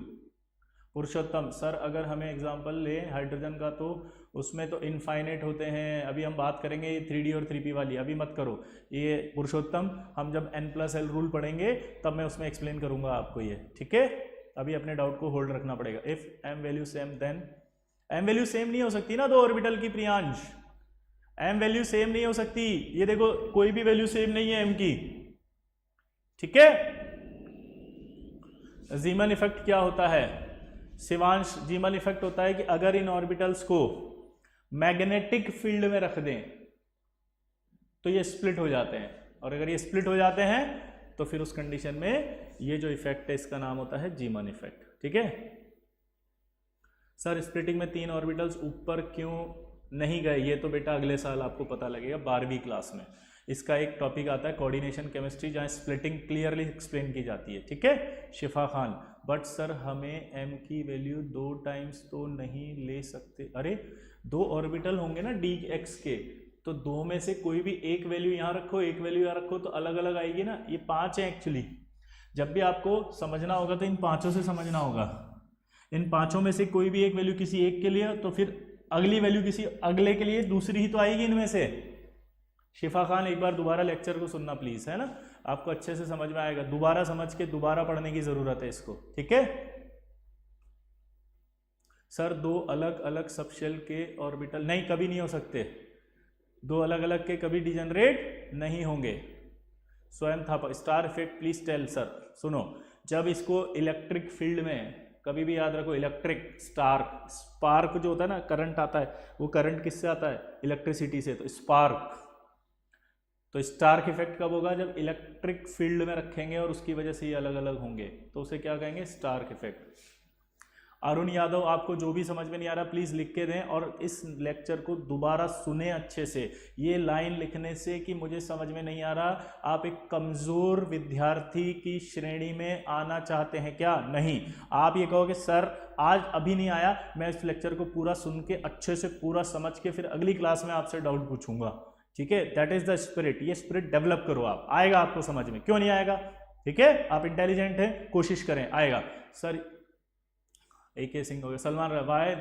पुरुषोत्तम सर, अगर हमें एग्जांपल लें हाइड्रोजन का तो उसमें तो इनफाइनाइट होते हैं, अभी हम बात करेंगे ये 3D और 3P वाली, अभी मत करो ये पुरुषोत्तम, हम जब n+l रूल पढ़ेंगे तब मैं उसमें एक्सप्लेन करूंगा आपको ये, ठीक है। अभी अपने डाउट को होल्ड रखना पड़ेगा। If m value same then, m value same नहीं हो सकती ना दो ऑर्बिटल की प्रियांश, m वैल्यू सेम नहीं हो सकती, ये देखो कोई भी वैल्यू सेम नहीं है m की, ठीक है। जीमन इफेक्ट क्या होता है शिवांश? जीमन इफेक्ट होता है कि अगर इन ऑर्बिटल्स को मैग्नेटिक फील्ड में रख दें तो ये स्प्लिट हो जाते हैं, और अगर ये स्प्लिट हो जाते हैं तो फिर उस कंडीशन में ये जो इफेक्ट है इसका नाम होता है जीमन इफेक्ट, ठीक है। सर स्प्लिटिंग में 3 ऑर्बिटल्स ऊपर क्यों नहीं गए, ये तो बेटा अगले साल आपको पता लगेगा 12वीं क्लास में। इसका एक टॉपिक आता है कोऑर्डिनेशन केमिस्ट्री, जहां स्प्लिटिंग क्लियरली एक्सप्लेन की जाती है, ठीक है। शिफा खान, बट सर हमें m की वैल्यू 2 टाइम्स तो नहीं ले सकते। अरे 2 ऑर्बिटल होंगे ना dx के, तो 2 में से कोई भी एक वैल्यू यहाँ रखो, एक वैल्यू यहाँ रखो, तो अलग अलग आएगी ना। ये 5 है एक्चुअली, जब भी आपको समझना होगा तो इन 5 से समझना होगा। इन 5 में से कोई भी एक वैल्यू किसी एक के लिए, तो फिर अगली वैल्यू किसी अगले के लिए दूसरी ही तो आएगी इनमें से। शिफा खान एक बार दोबारा लेक्चर को सुनना प्लीज, है ना, आपको अच्छे से समझ में आएगा। दोबारा समझ के दोबारा पढ़ने की जरूरत है इसको, ठीक है। सर 2 अलग अलग सबशेल के ऑर्बिटल नहीं, कभी नहीं हो सकते, 2 अलग अलग के कभी डिजनरेट नहीं होंगे। स्वयं था star effect please tell. Sir सुनो, जब इसको इलेक्ट्रिक फील्ड में, कभी भी याद रखो इलेक्ट्रिक स्पार्क जो होता है ना, करंट आता है, वो करंट किससे आता है? इलेक्ट्रिसिटी से, तो स्पार्क। तो स्टार्क इफेक्ट कब होगा? जब इलेक्ट्रिक फील्ड में रखेंगे और उसकी वजह से ये अलग अलग होंगे, तो उसे क्या कहेंगे? Stark effect. अरुण यादव, आपको जो भी समझ में नहीं आ रहा प्लीज लिख के दें, और इस लेक्चर को दोबारा सुने अच्छे से। ये लाइन लिखने से कि मुझे समझ में नहीं आ रहा, आप एक कमजोर विद्यार्थी की श्रेणी में आना चाहते हैं क्या? नहीं, आप ये कहोगे सर आज अभी नहीं आया, मैं इस लेक्चर को पूरा सुन के अच्छे से पूरा समझ के फिर अगली क्लास में आपसे डाउट पूछूंगा, ठीक है। दैट इज द स्पिरिट, ये स्पिरिट डेवलप करो आप, आएगा आपको समझ में, क्यों नहीं आएगा? ठीक है, आप इंटेलिजेंट हैं, कोशिश करें, आएगा। सर एक सिंह हो गया। Salman, why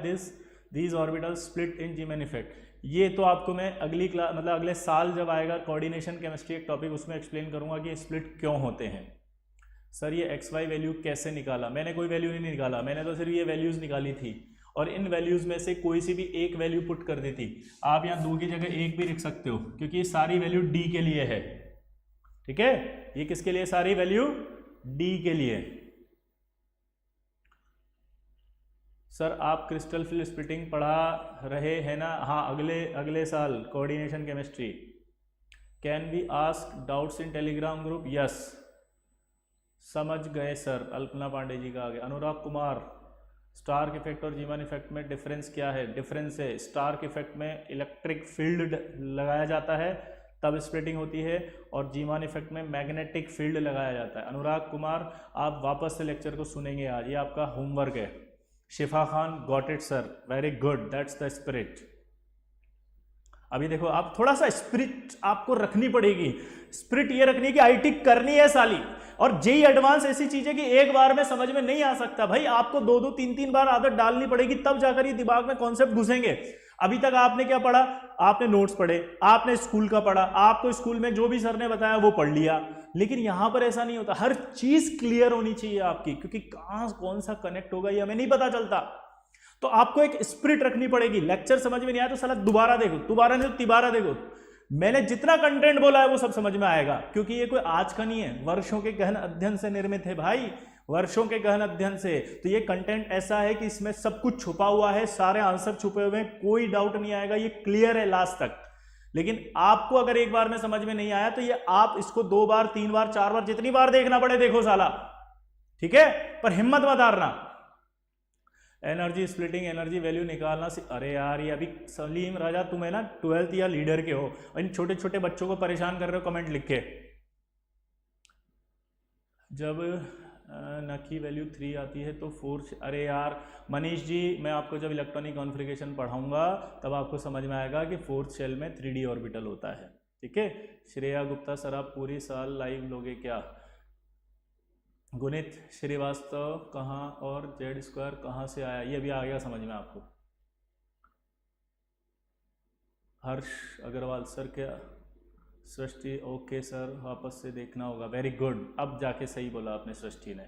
these orbital split in जीमन effect, ये तो आपको मैं अगली क्लास मतलब अगले साल जब आएगा कोऑर्डिनेशन केमिस्ट्री एक टॉपिक, उसमें एक्सप्लेन करूंगा कि स्प्लिट क्यों होते हैं। सर ये एक्स वाई वैल्यू कैसे निकाला? मैंने कोई वैल्यू नहीं निकाला, मैंने तो सिर्फ ये वैल्यूज निकाली थी, और इन वैल्यूज में से कोई सी भी एक वैल्यू पुट कर दी थी। आप यहाँ 2 की जगह 1 भी लिख सकते हो, क्योंकि ये सारी वैल्यू डी के लिए है, ठीक है। ये किसके लिए? सारी वैल्यू डी के लिए। सर आप क्रिस्टल फिल स्प्लिटिंग पढ़ा रहे हैं ना? हाँ, अगले साल coordination chemistry. Can we ask doubts in Telegram group? Yes, समझ गए सर। अल्पना पांडे जी का आ गया। अनुराग कुमार, स्टार्क इफेक्ट और जीमन इफेक्ट में डिफरेंस क्या है? डिफरेंस है, स्टार्क इफेक्ट में इलेक्ट्रिक फील्ड लगाया जाता है तब स्प्लिटिंग होती है, और जीमन इफेक्ट में मैग्नेटिक फील्ड लगाया जाता है। अनुराग कुमार, आप वापस से लेक्चर को सुनेंगे आज, ये आपका होमवर्क है। शिफा Khan, got it sir, very good, that's the spirit. अभी देखो, आप थोड़ा सा स्पिरिट आपको रखनी पड़ेगी। स्पिरिट ये रखनी है कि आईटी करनी है साली, और जेई एडवांस ऐसी चीज है कि एक बार में समझ में नहीं आ सकता भाई, आपको 2-2, 3-3 बार आदत डालनी पड़ेगी, तब जाकर ये दिमाग में कॉन्सेप्ट घुसेंगे। अभी तक आपने क्या पढ़ा? आपने नोट्स पढ़े, आपने स्कूल का पढ़ा, आपको स्कूल में जो भी सर ने बताया वो पढ़ लिया, लेकिन यहां पर ऐसा नहीं होता। हर चीज क्लियर होनी चाहिए आपकी, क्योंकि कहां कौन सा कनेक्ट होगा ये हमें नहीं पता चलता। तो आपको एक स्पिरिट रखनी पड़ेगी। लेक्चर समझ में नहीं आया तो साला दोबारा देखो, दोबारा नहीं तो तिबारा देखो। मैंने जितना कंटेंट बोला है वो सब समझ में आएगा, क्योंकि ये कोई आज का नहीं है, वर्षों के गहन अध्ययन से निर्मित है भाई, वर्षों के गहन अध्ययन से। तो ये कंटेंट ऐसा है कि इसमें सब कुछ छुपा हुआ है, सारे आंसर छुपे हुए हैं, कोई डाउट नहीं आएगा, ये क्लियर है लास्ट तक। लेकिन आपको अगर एक बार में समझ में नहीं आया तो ये आप इसको 2 बार 3 बार 4 बार जितनी बार देखना पड़े देखो साला, ठीक है, पर हिम्मत मत हारना। एनर्जी स्प्लिटिंग, एनर्जी वैल्यू निकालना अरे यार ये अभी सलीम राजा तुम है ना 12th या लीडर के हो, इन छोटे छोटे बच्चों को परेशान कर रहे हो कमेंट लिख के। जब न की वैल्यू 3 आती है तो 4, अरे यार मनीष जी मैं आपको जब इलेक्ट्रॉनिक कॉन्फ़िगरेशन पढ़ाऊंगा तब आपको समझ में आएगा कि 4th शेल में 3D ऑर्बिटल होता है, ठीक है। श्रेया गुप्ता सर आप पूरी साल लाइव लोगे क्या? गुणित श्रीवास्तव कहाँ और जेड स्क्वायर कहाँ से आया, ये भी आ गया समझ में आपको। हर्ष अग्रवाल सर क्या सृष्टि, ओके सर वापस से देखना होगा, वेरी गुड, अब जाके सही बोला आपने सृष्टि ने।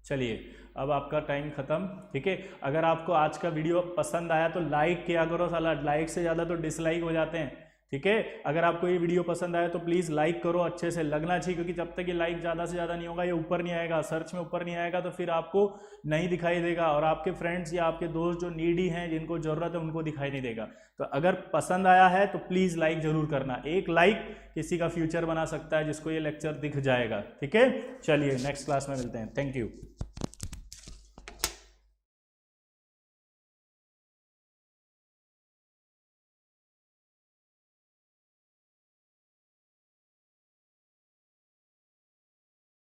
चलिए अब आपका टाइम खत्म, ठीक है। अगर आपको आज का वीडियो पसंद आया तो लाइक किया करो साला, लाइक से ज़्यादा तो डिसलाइक हो जाते हैं, ठीक है। अगर आपको ये वीडियो पसंद आया तो प्लीज़ लाइक करो, अच्छे से लगना चाहिए, क्योंकि जब तक ये लाइक ज़्यादा से ज़्यादा नहीं होगा ये ऊपर नहीं आएगा, सर्च में ऊपर नहीं आएगा, तो फिर आपको नहीं दिखाई देगा और आपके फ्रेंड्स या आपके दोस्त जो नीडी हैं जिनको ज़रूरत है उनको दिखाई नहीं देगा। तो अगर पसंद आया है तो प्लीज़ लाइक ज़रूर करना, एक लाइक किसी का फ्यूचर बना सकता है जिसको ये लेक्चर दिख जाएगा, ठीक है। चलिए नेक्स्ट क्लास में मिलते हैं, थैंक यू।